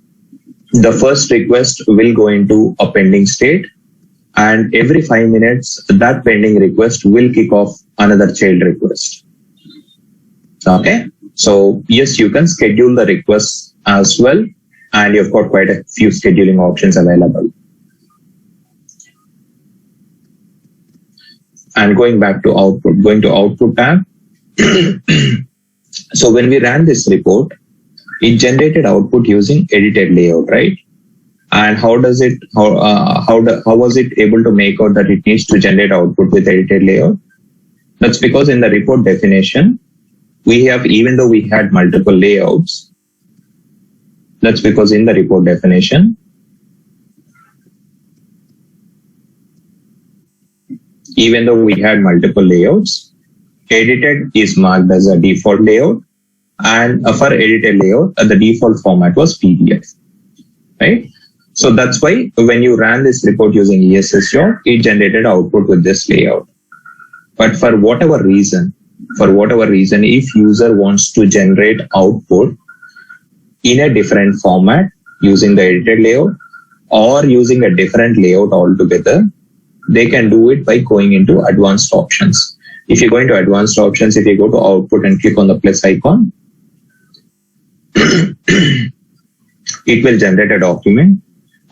The first request will go into a pending state, and every 5 minutes, that pending request will kick off another child request. Okay. So yes, you can schedule the requests as well, and you've got quite a few scheduling options available. And going back to output, going to output tab. So when we ran this report, it generated output using edited layout, right? And how was it able to make out that it needs to generate output with edited layout? That's because in the report definition, we have, even though we had multiple layouts, that's because in the report definition, even though we had multiple layouts, edited is marked as a default layout. And for edited layout, the default format was PDF, right? So that's why when you ran this report using ESS job, it generated output with this layout. But for whatever reason, if user wants to generate output in a different format using the edited layout or using a different layout altogether, they can do it by going into advanced options. If you go into advanced options, if you go to output and click on the plus icon, it will generate a document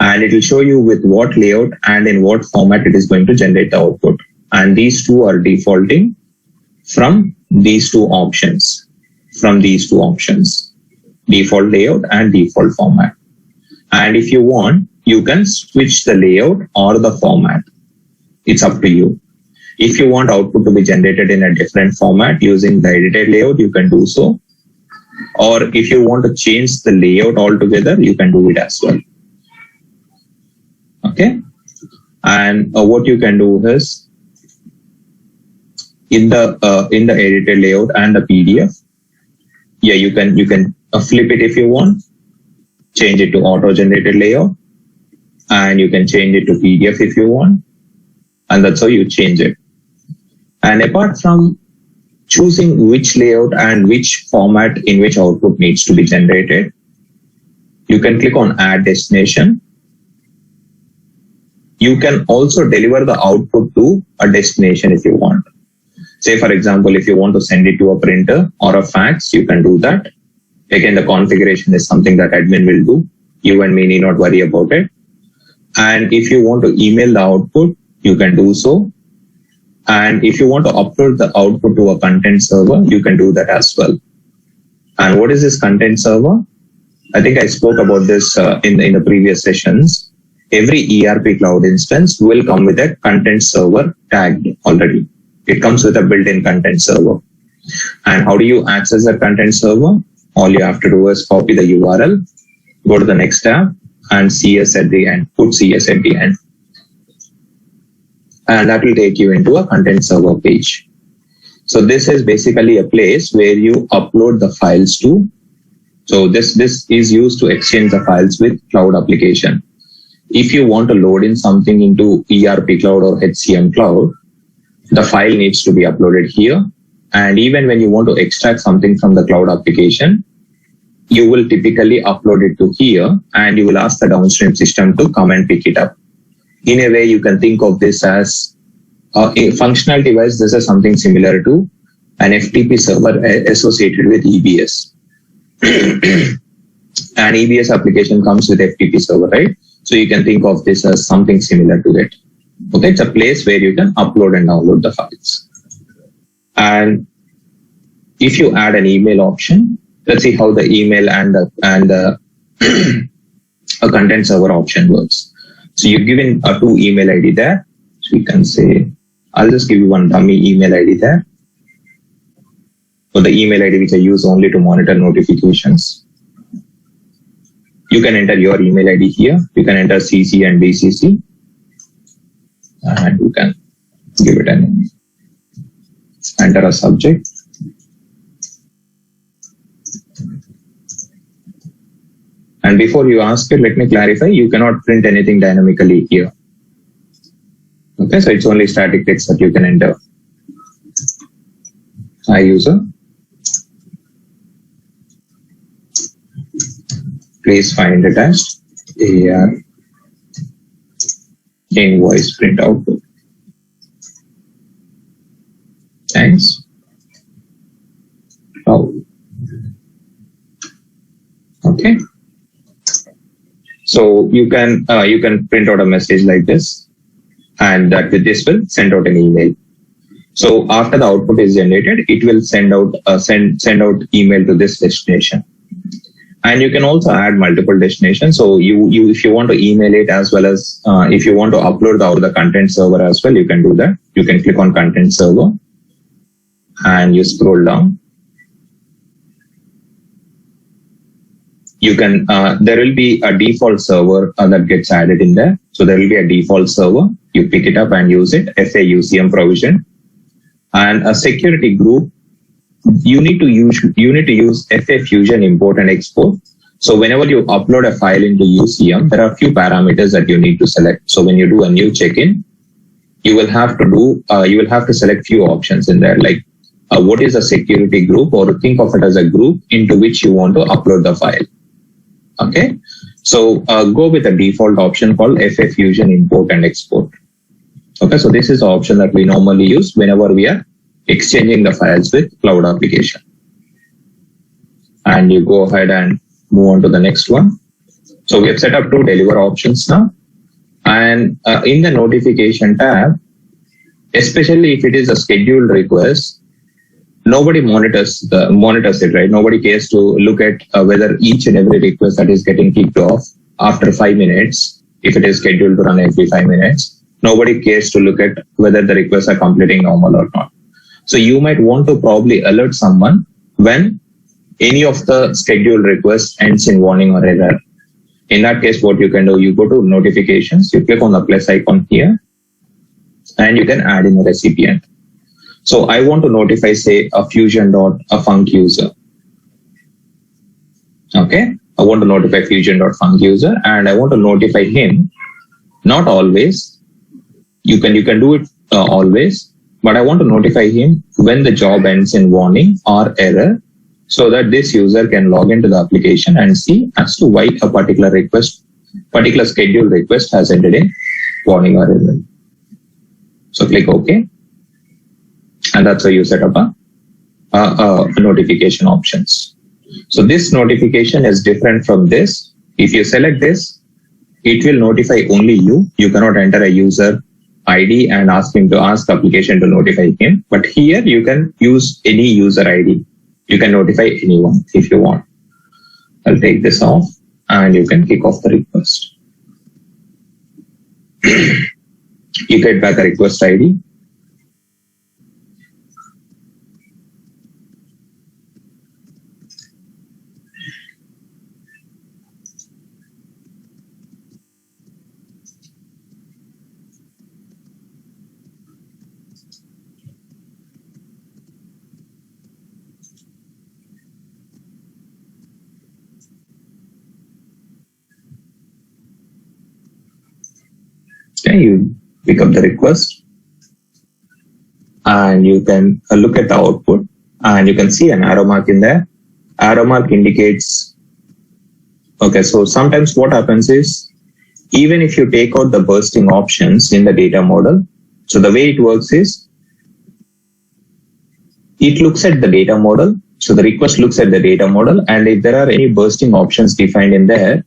and it will show you with what layout and in what format it is going to generate the output. And these two are defaulting from these two options, default layout and default format. And if you want, you can switch the layout or the format. It's up to you. If you want output to be generated in a different format using the edited layout, you can do so. Or if you want to change the layout altogether, you can do it as well. Okay. And what you can do is in the edited layout and the PDF, yeah, you can flip it if you want, change it to auto-generated layout, and you can change it to PDF if you want, and that's how you change it. And apart from choosing which layout and which format in which output needs to be generated, you can click on Add Destination. You can also deliver the output to a destination if you want. Say, for example, if you want to send it to a printer or a fax, you can do that. Again, the configuration is something that admin will do. You and me need not worry about it. And if you want to email the output, you can do so. And if you want to upload the output to a content server, you can do that as well. And what is this content server? I think I spoke about this in the previous sessions. Every ERP cloud instance will come with a content server tagged already. It comes with a built-in content server. And how do you access the content server? All you have to do is copy the URL, go to the next tab, and CS at the end, put CS at the end. And that will take you into a content server page. So this is basically a place where you upload the files to. So this is used to exchange the files with cloud application. If you want to load in something into ERP cloud or HCM cloud, the file needs to be uploaded here. And even when you want to extract something from the cloud application, you will typically upload it to here, and you will ask the downstream system to come and pick it up. In a way, you can think of this as a functionality-wise, this is something similar to an FTP server associated with EBS. An EBS application comes with FTP server, right? So you can think of this as something similar to it. Okay, it's a place where you can upload and download the files. And if you add an email option, let's see how the email and the a content server option works. So you've given a 2 email ID there. So you can say, I'll just give you one dummy email ID there. So the email ID which I use only to monitor notifications. You can enter your email ID here. You can enter CC and BCC. And you can give it a name. Enter a subject. And before you ask it, let me clarify, you cannot print anything dynamically here. Okay, so it's only static text that you can enter. Hi user. Please find attached AR invoice print output. Thanks. Oh. Okay. So you can print out a message like this, and that with this will send out an email. So after the output is generated, it will send out email to this destination. And you can also add multiple destinations. So you if you want to email it as well as if you want to upload the content server as well, you can do that. You can click on content server and you scroll down. You can there will be a default server that gets added in there. So there will be a default server. You pick it up and use it. FAUCM provision. And a security group, you need to use FA Fusion import and export. So whenever you upload a file into UCM, there are a few parameters that you need to select. So when you do a new check-in, you will have to select few options in there, like what is a security group, or think of it as a group into which you want to upload the file. Okay, so go with a default option called FA Fusion import and export. Okay, so this is the option that we normally use whenever we are exchanging the files with cloud application. And you go ahead and move on to the next one. So we have set up 2 deliver options now. And in the notification tab, especially if it is a scheduled request, nobody monitors it, right? Nobody cares to look at whether each and every request that is getting kicked off after 5 minutes, if it is scheduled to run every 5 minutes, nobody cares to look at whether the requests are completing normal or not. So you might want to probably alert someone when any of the scheduled requests ends in warning or error. In that case, what you can do, you go to notifications, you click on the plus icon here, and you can add in a recipient. So I want to notify, say, a func user. Okay, I want to notify fusion.func user, and I want to notify him. Not always. You can do it always, but I want to notify him when the job ends in warning or error, so that this user can log into the application and see as to why a particular scheduled request has ended in warning or error. So click OK, and that's how you set up a notification options. So this notification is different from this. If you select this, it will notify only you. You cannot enter a user ID and ask application to notify him. But here you can use any user ID. You can notify anyone if you want. I'll take this off and you can kick off the request. You get back a request ID. Okay, you pick up the request and you can look at the output, and you can see an arrow mark in there. Arrow mark indicates, okay, so sometimes what happens is, even if you take out the bursting options in the data model, so the way it works is, it looks at the data model. So the request looks at the data model, and if there are any bursting options defined in there,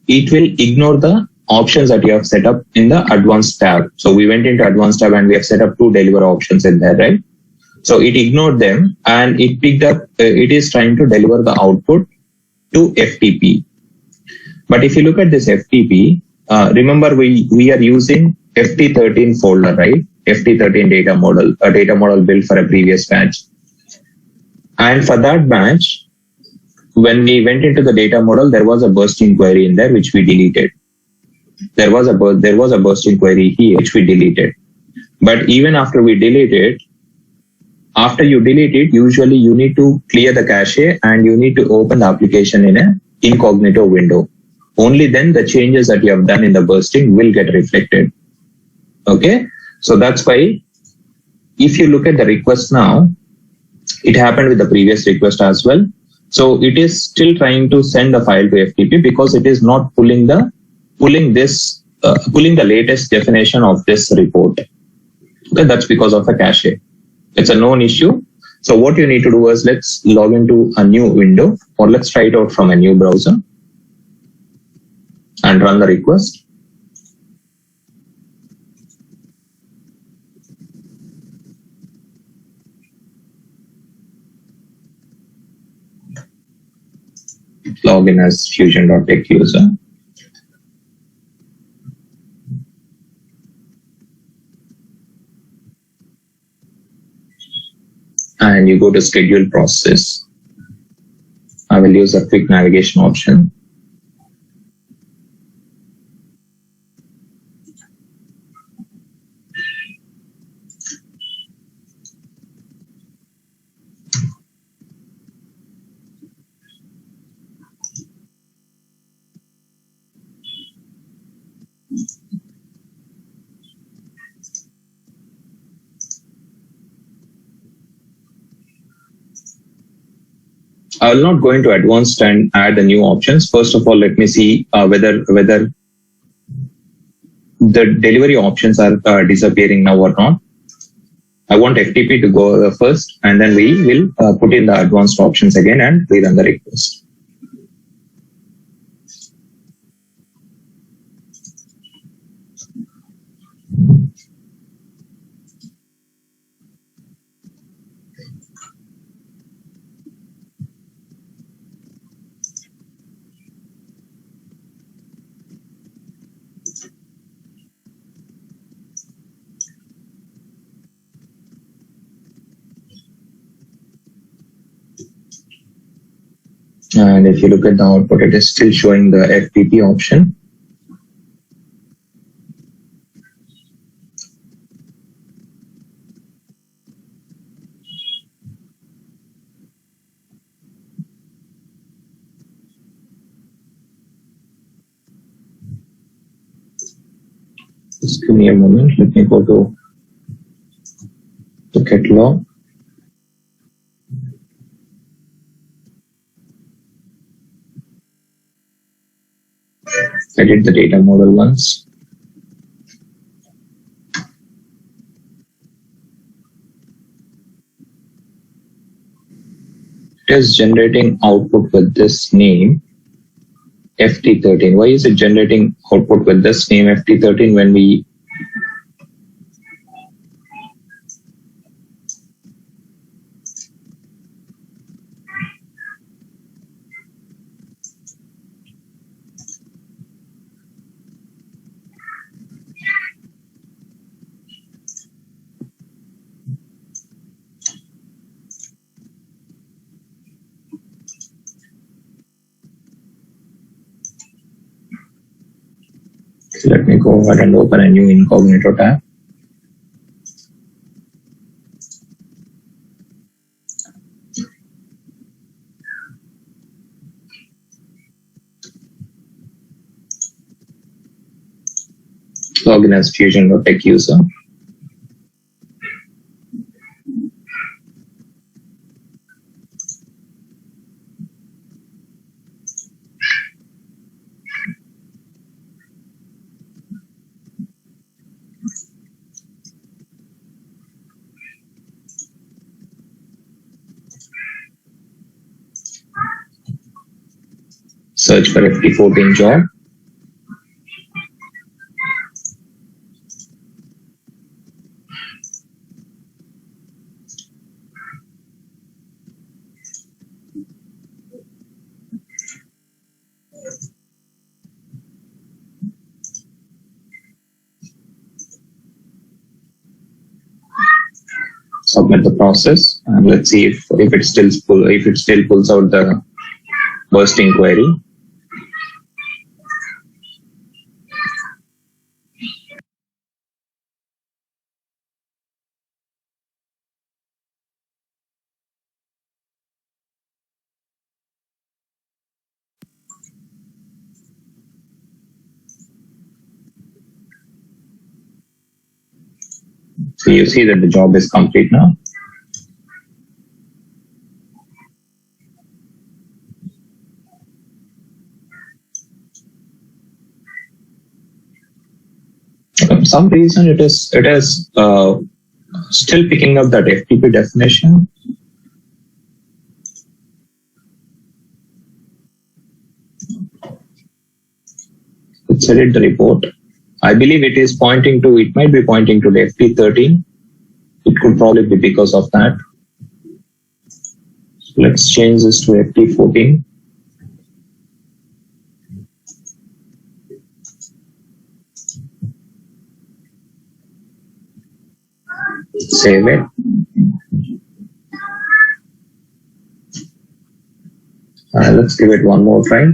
it will ignore the options that you have set up in the advanced tab. So we went into advanced tab and we have set up 2 deliver options in there, right? So it ignored them and it picked up, it is trying to deliver the output to FTP. But if you look at this FTP, remember we are using FT13 folder, right? FT13 data model, a data model built for a previous batch. And for that batch, when we went into the data model, there was a bursting query in there, which we deleted. There was a bursting query here, which we deleted. But even after we delete it, after you delete it, usually you need to clear the cache and you need to open the application in an incognito window. Only then the changes that you have done in the bursting will get reflected. Okay, so that's why if you look at the request now, it happened with the previous request as well. So it is still trying to send the file to FTP because it is not pulling the latest definition of this report. Okay, that's because of a cache. It's a known issue. So what you need to do is, let's log into a new window, or let's try it out from a new browser and run the request. Log in as fusion.tech user. And you go to schedule process. I will use a quick navigation option. I will not go into advanced and add the new options. First of all, let me see whether the delivery options are disappearing now or not. I want FTP to go first, and then we will put in the advanced options again and rerun the request. And if you look at the output, it is still showing the FTP option. Just give me a moment. Let me go to the catalog. Edit the data model once. It is generating output with this name, FT13. Why is it generating output with this name, FT13, when we let me go ahead and open a new incognito tab. Login as Fusion.tech user. Search for FT14 job. Submit the process, and let's see if it still pulls out the bursting query. So you see that the job is complete now. For some reason it is still picking up that FTP definition. Let's edit the report. I believe it might be pointing to the FT13. It could probably be because of that. So let's change this to FT14. Save it. Let's give it one more try.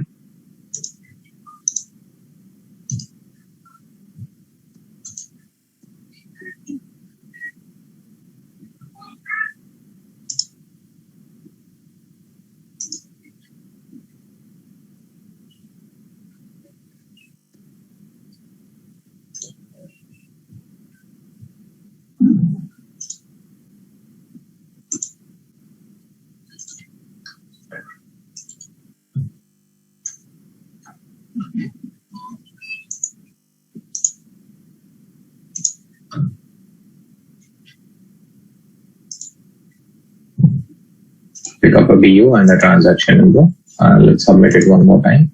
Pick up a BU and a transaction number. Let's submit it one more time.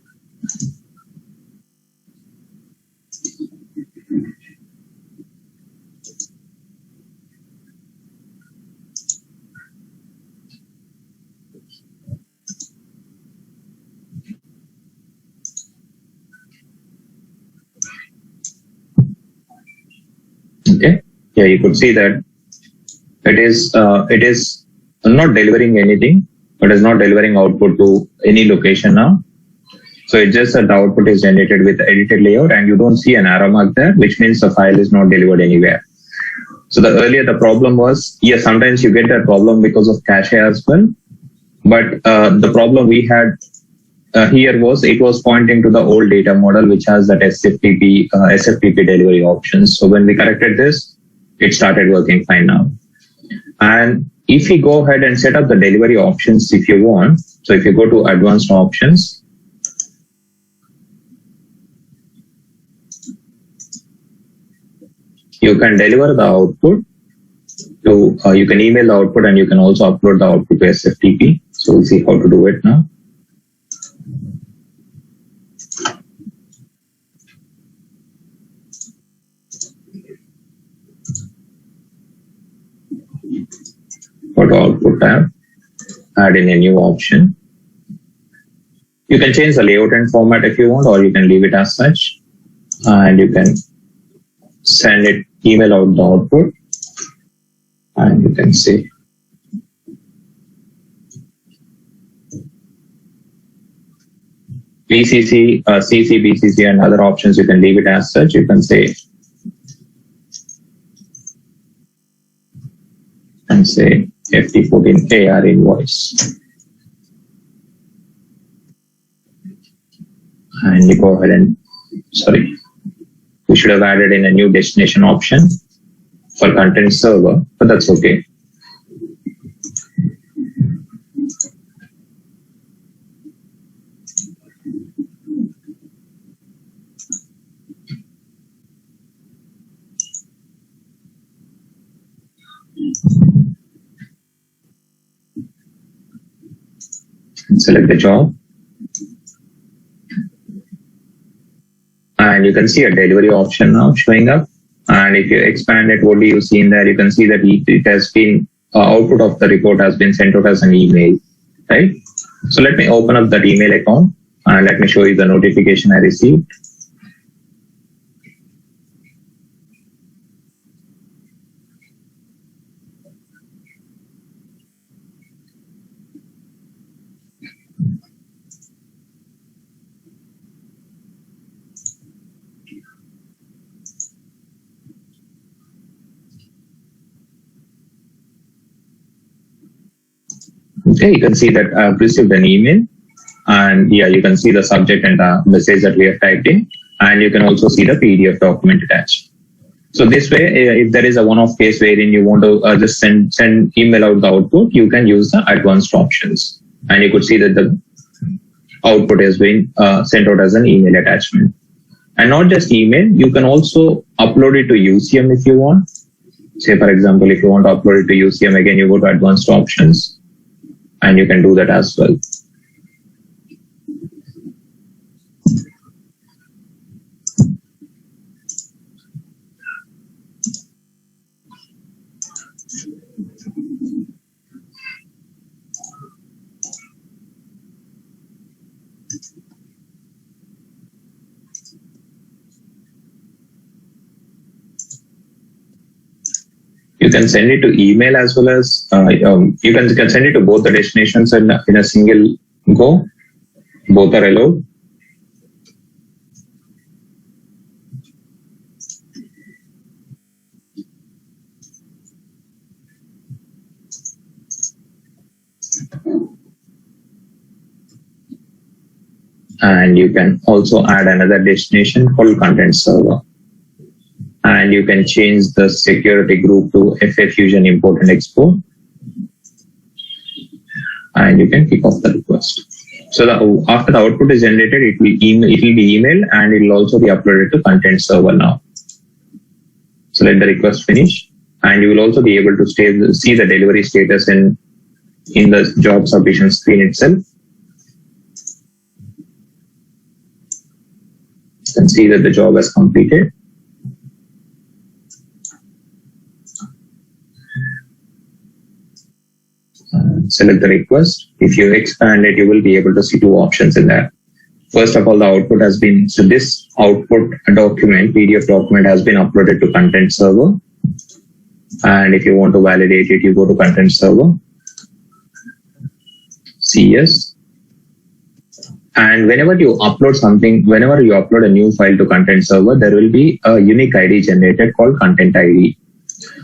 Okay. Yeah, you could see that it is not delivering anything. but is not delivering output to any location now. So it's just that the output is generated with the edited layout and you don't see an arrow mark there, which means the file is not delivered anywhere. So earlier the problem was, yes, sometimes you get that problem because of cache as well. But the problem we had here was it was pointing to the old data model, which has that SFTP delivery options. So when we corrected this, it started working fine now. And if we go ahead and set up the delivery options if you want, so if you go to advanced options, you can deliver the output to, you can email the output and you can also upload the output to SFTP. So we'll see how to do it now. Go to output tab, add in a new option. You can change the layout and format if you want, or you can leave it as such. And you can send it, email out the output. And you can see BCC, CC, BCC and other options, you can leave it as such. You can say, and say FT14 AR invoice. And you go ahead and, sorry, we should have added in a new destination option for content server, but that's okay. Select the job. And you can see a delivery option now showing up. And if you expand it, what do you see in there? You can see that it has been, output of the report has been sent out as an email, right? So let me open up that email account and let me show you the notification I received. Okay, you can see that I've received an email, and yeah, you can see the subject and the message that we have typed in, and you can also see the PDF document attached. So this way, if there is a one-off case wherein you want to just send email out the output, you can use the advanced options, and you could see that the output has been sent out as an email attachment. And not just email, you can also upload it to UCM if you want. Say, for example, if you want to upload it to UCM, again, you go to advanced options. And you can do that as well. You can send it to email as well as you can send it to both the destinations in a single go. Both are allowed. And you can also add another destination called content server. And you can change the security group to FA Fusion import and export. And you can kick off the request. So after the output is generated, it will be emailed and it will also be uploaded to content server now. So let the request finish, and you will also be able to see the delivery status in the job submission screen itself. You can see that the job has completed. Select the request. If you expand it, you will be able to see two options in there. First of all, the output has been, so this output document, PDF document has been uploaded to content server. And if you want to validate it, you go to content server. CS. And whenever you upload something, whenever you upload a new file to content server, there will be a unique ID generated called content ID.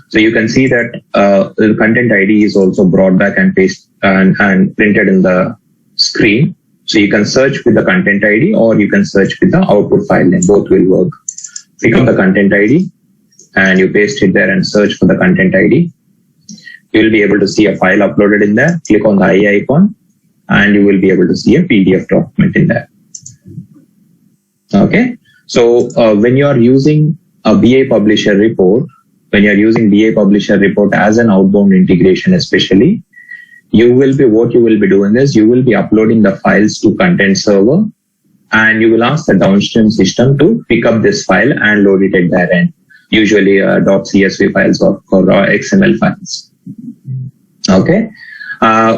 So you can see that the content ID is also brought back and pasted and printed in the screen. So you can search with the content ID or you can search with the output file name. Both will work. Pick up the content ID and you paste it there and search for the content ID. You will be able to see a file uploaded in there. Click on the eye icon and you will be able to see a PDF document in there. Okay. So when you are using a BI Publisher report, when you are using BI Publisher report as an outbound integration especially, what you will be doing is you will be uploading the files to content server and you will ask the downstream system to pick up this file and load it at their end, usually .csv files or XML files. Okay.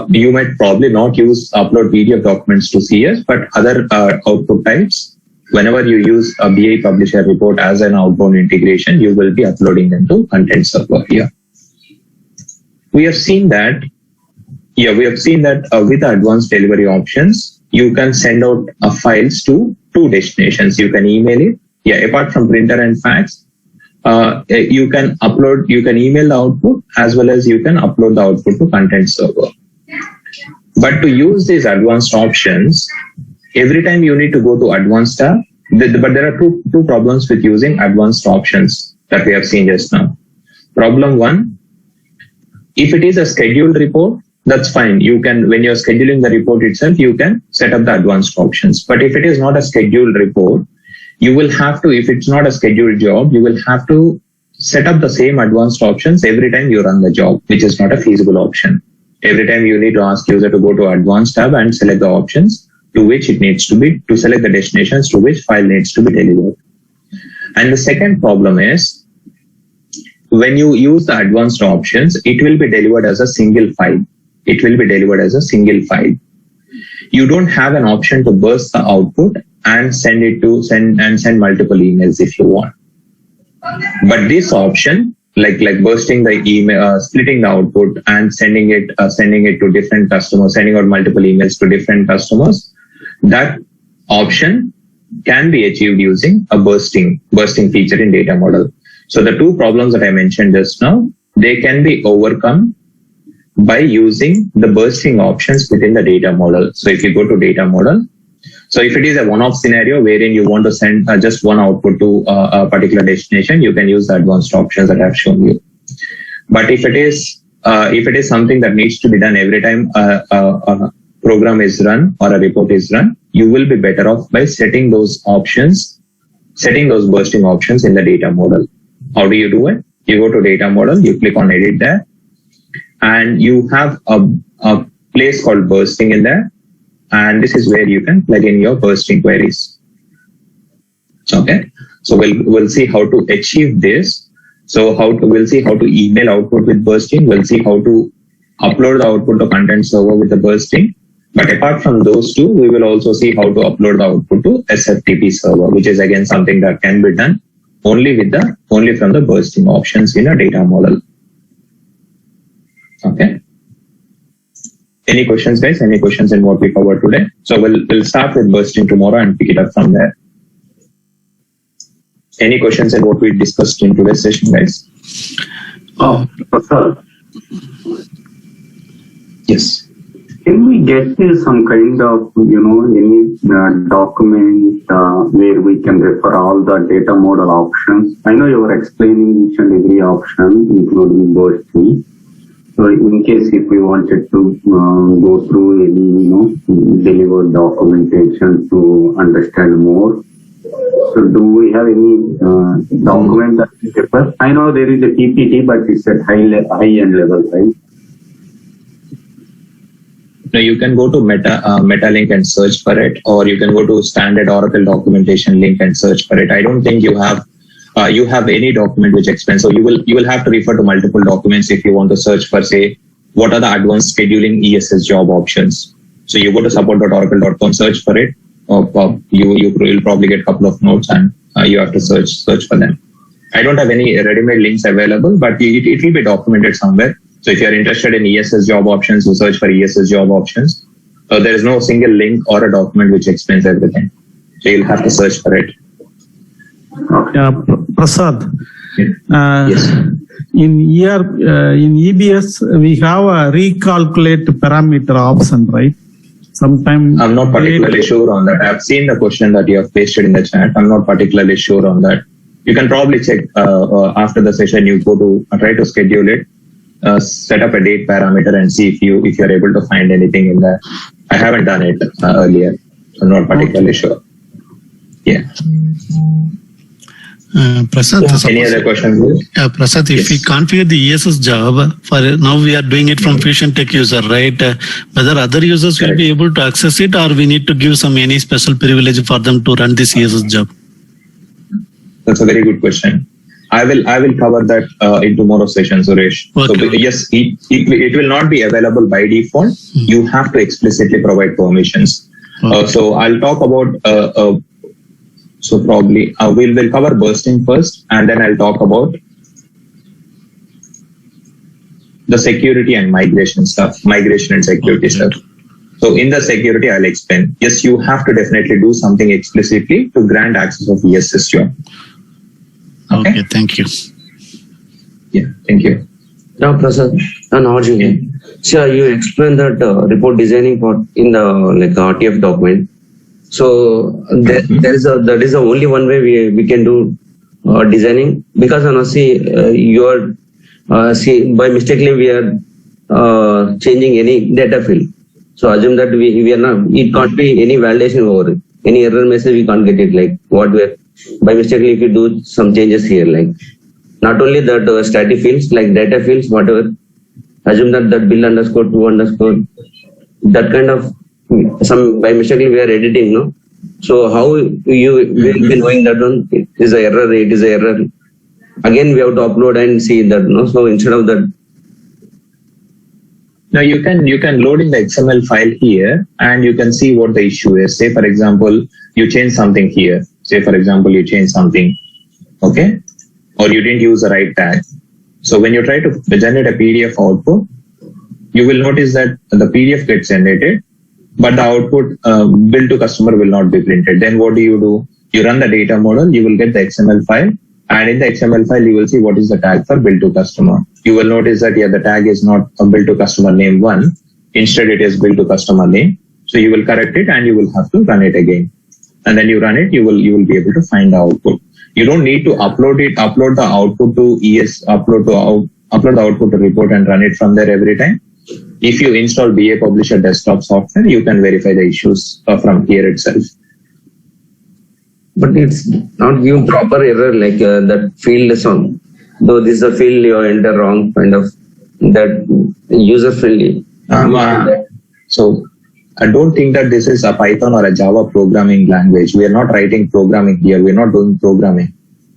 You might probably not upload PDF documents to CS, but other output types, whenever you use a BI Publisher report as an outbound integration, you will be uploading them to content server here. We have seen that with advanced delivery options, you can send out files to two destinations. You can email it. Yeah, apart from printer and fax, you can email the output as well as you can upload the output to content server. But to use these advanced options, every time you need to go to advanced tab, but there are two problems with using advanced options that we have seen just now. Problem one, if it is a scheduled report, that's fine. You can, when you're scheduling the report itself, you can set up the advanced options. But if it is not a scheduled report, you will have to, if it's not a scheduled job, you will have to set up the same advanced options every time you run the job, which is not a feasible option. Every time you need to ask user to go to advanced tab and select the options to which it needs to be, to select the destinations to which file needs to be delivered. And the second problem is, when you use the advanced options, it will be delivered as a single file. It will be delivered as a single file. You don't have an option to burst the output and send multiple emails if you want. But this option, like bursting the email, splitting the output and sending it to different customers, sending out multiple emails to different customers, that option can be achieved using a bursting feature in data model. So the two problems that I mentioned just now, they can be overcome by using the bursting options within the data model. So if you go to data model, so if it is a one-off scenario wherein you want to send just one output to a particular destination, you can use the advanced options that I've shown you. But if it is something that needs to be done every time a program is run or a report is run, you will be better off by setting those bursting options in the data model. How do you do it? You go to data model, you click on edit there, and you have a place called bursting in there. And this is where you can plug in your bursting queries. Okay. So we'll see how to achieve this. So we'll see how to email output with bursting. We'll see how to upload the output to content server with the bursting. But apart from those two, we will also see how to upload the output to SFTP server, which is again something that can be done only from the bursting options in a data model. Okay. Any questions, guys? Any questions in what we covered today? So we'll start with bursting tomorrow and pick it up from there. Any questions in what we discussed in today's session, guys? Sir. Yes. Can we get some kind of, any document where we can refer all the data model options? I know you were explaining each and every option, including bursting. So in case if we wanted to go through any, delivered documentation to understand more, so do we have any document that we refer? I know there is a PPT, but it's at high-end level, right? No, you can go to MetaLink and search for it, or you can go to standard Oracle documentation link and search for it. I don't think you have any document which explains. So you will have to refer to multiple documents if you want to search for, say, what are the advanced scheduling ESS job options. So you go to support.oracle.com, search for it. You'll probably get a couple of notes and you have to search for them. I don't have any ready-made links available, but it will be documented somewhere. So if you're interested in ESS job options, you search for ESS job options. There is no single link or a document which explains everything. So you'll have to search for it. Prasad, Yes. in EBS, we have a recalculate parameter option, right? Sometimes I'm not particularly sure on that. I've seen the question that you have pasted in the chat. I'm not particularly sure on that. You can probably check after the session. You go to try to schedule it, set up a date parameter, and see if you are able to find anything in there. I haven't done it earlier. I'm not particularly sure. Yeah. Prasad, Any other questions? Prasad, if we configure the ESS job, for now we are doing it from Fusion Tech user, right? Whether other users will be able to access it, or we need to give any special privilege for them to run this ESS job? That's a very good question. I will cover that in tomorrow's session, Suresh. Okay. So yes, it will not be available by default. You have to explicitly provide permissions. Okay. So I'll talk about. So probably we'll cover bursting first, and then I'll talk about the security and migration and security stuff. So in the security, I'll explain. Yes, you have to definitely do something explicitly to grant access of ESS job. Okay, thank you. Yeah, thank you. Now, Prasad and Arjun here. So you explained that report designing part in the RTF document. So that is the only one way we can do designing, because you are by mistakenly we are changing any data field. So assume that we are not, it can't be any validation over it. Any error message we can't get it, like what we are by mistakenly if you do some changes here, like not only that static fields, like data fields, whatever. Assume that bill underscore to underscore, that kind of some by mistakenly we are editing, no? So how you will be knowing that one is a error, it is a error. Again, we have to upload and see that, no? So instead of that. Now you can load in the XML file here, and you can see what the issue is. Say for example, you change something here. Say for example, you change something, okay? Or you didn't use the right tag. So when you try to generate a PDF output, you will notice that the PDF gets generated, but the output bill to customer will not be printed. Then what do? You run the data model, you will get the XML file, and in the XML file, you will see what is the tag for bill to customer. You will notice that the tag is not a bill to customer name 1. Instead, it is bill to customer name. So you will correct it and you will have to run it again. And then you run it, you will be able to find the output. You don't need to upload the output to upload the output to report and run it from there every time. If you install BA Publisher desktop software, you can verify the issues from here itself. But it's not give proper error, like that field is on. Though this is a field you enter wrong, kind of that user field. So I don't think that this is a Python or a Java programming language. We are not writing programming here. We are not doing programming.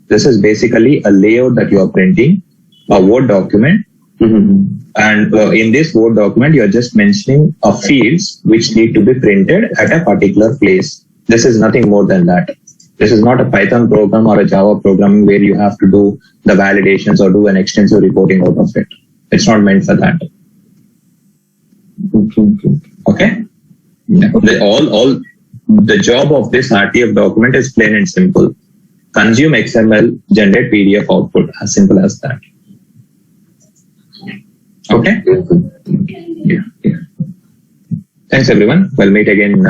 This is basically a layout that you are printing, a Word document. Mm-hmm. And in this Word document, you are just mentioning fields which need to be printed at a particular place. This is nothing more than that. This is not a Python program or a Java programming where you have to do the validations or do an extensive reporting out of it. It's not meant for that. Okay? Yeah. The job of this RTF document is plain and simple. Consume XML, generate PDF output. As simple as that. Okay? Yeah. Thanks everyone. We'll meet again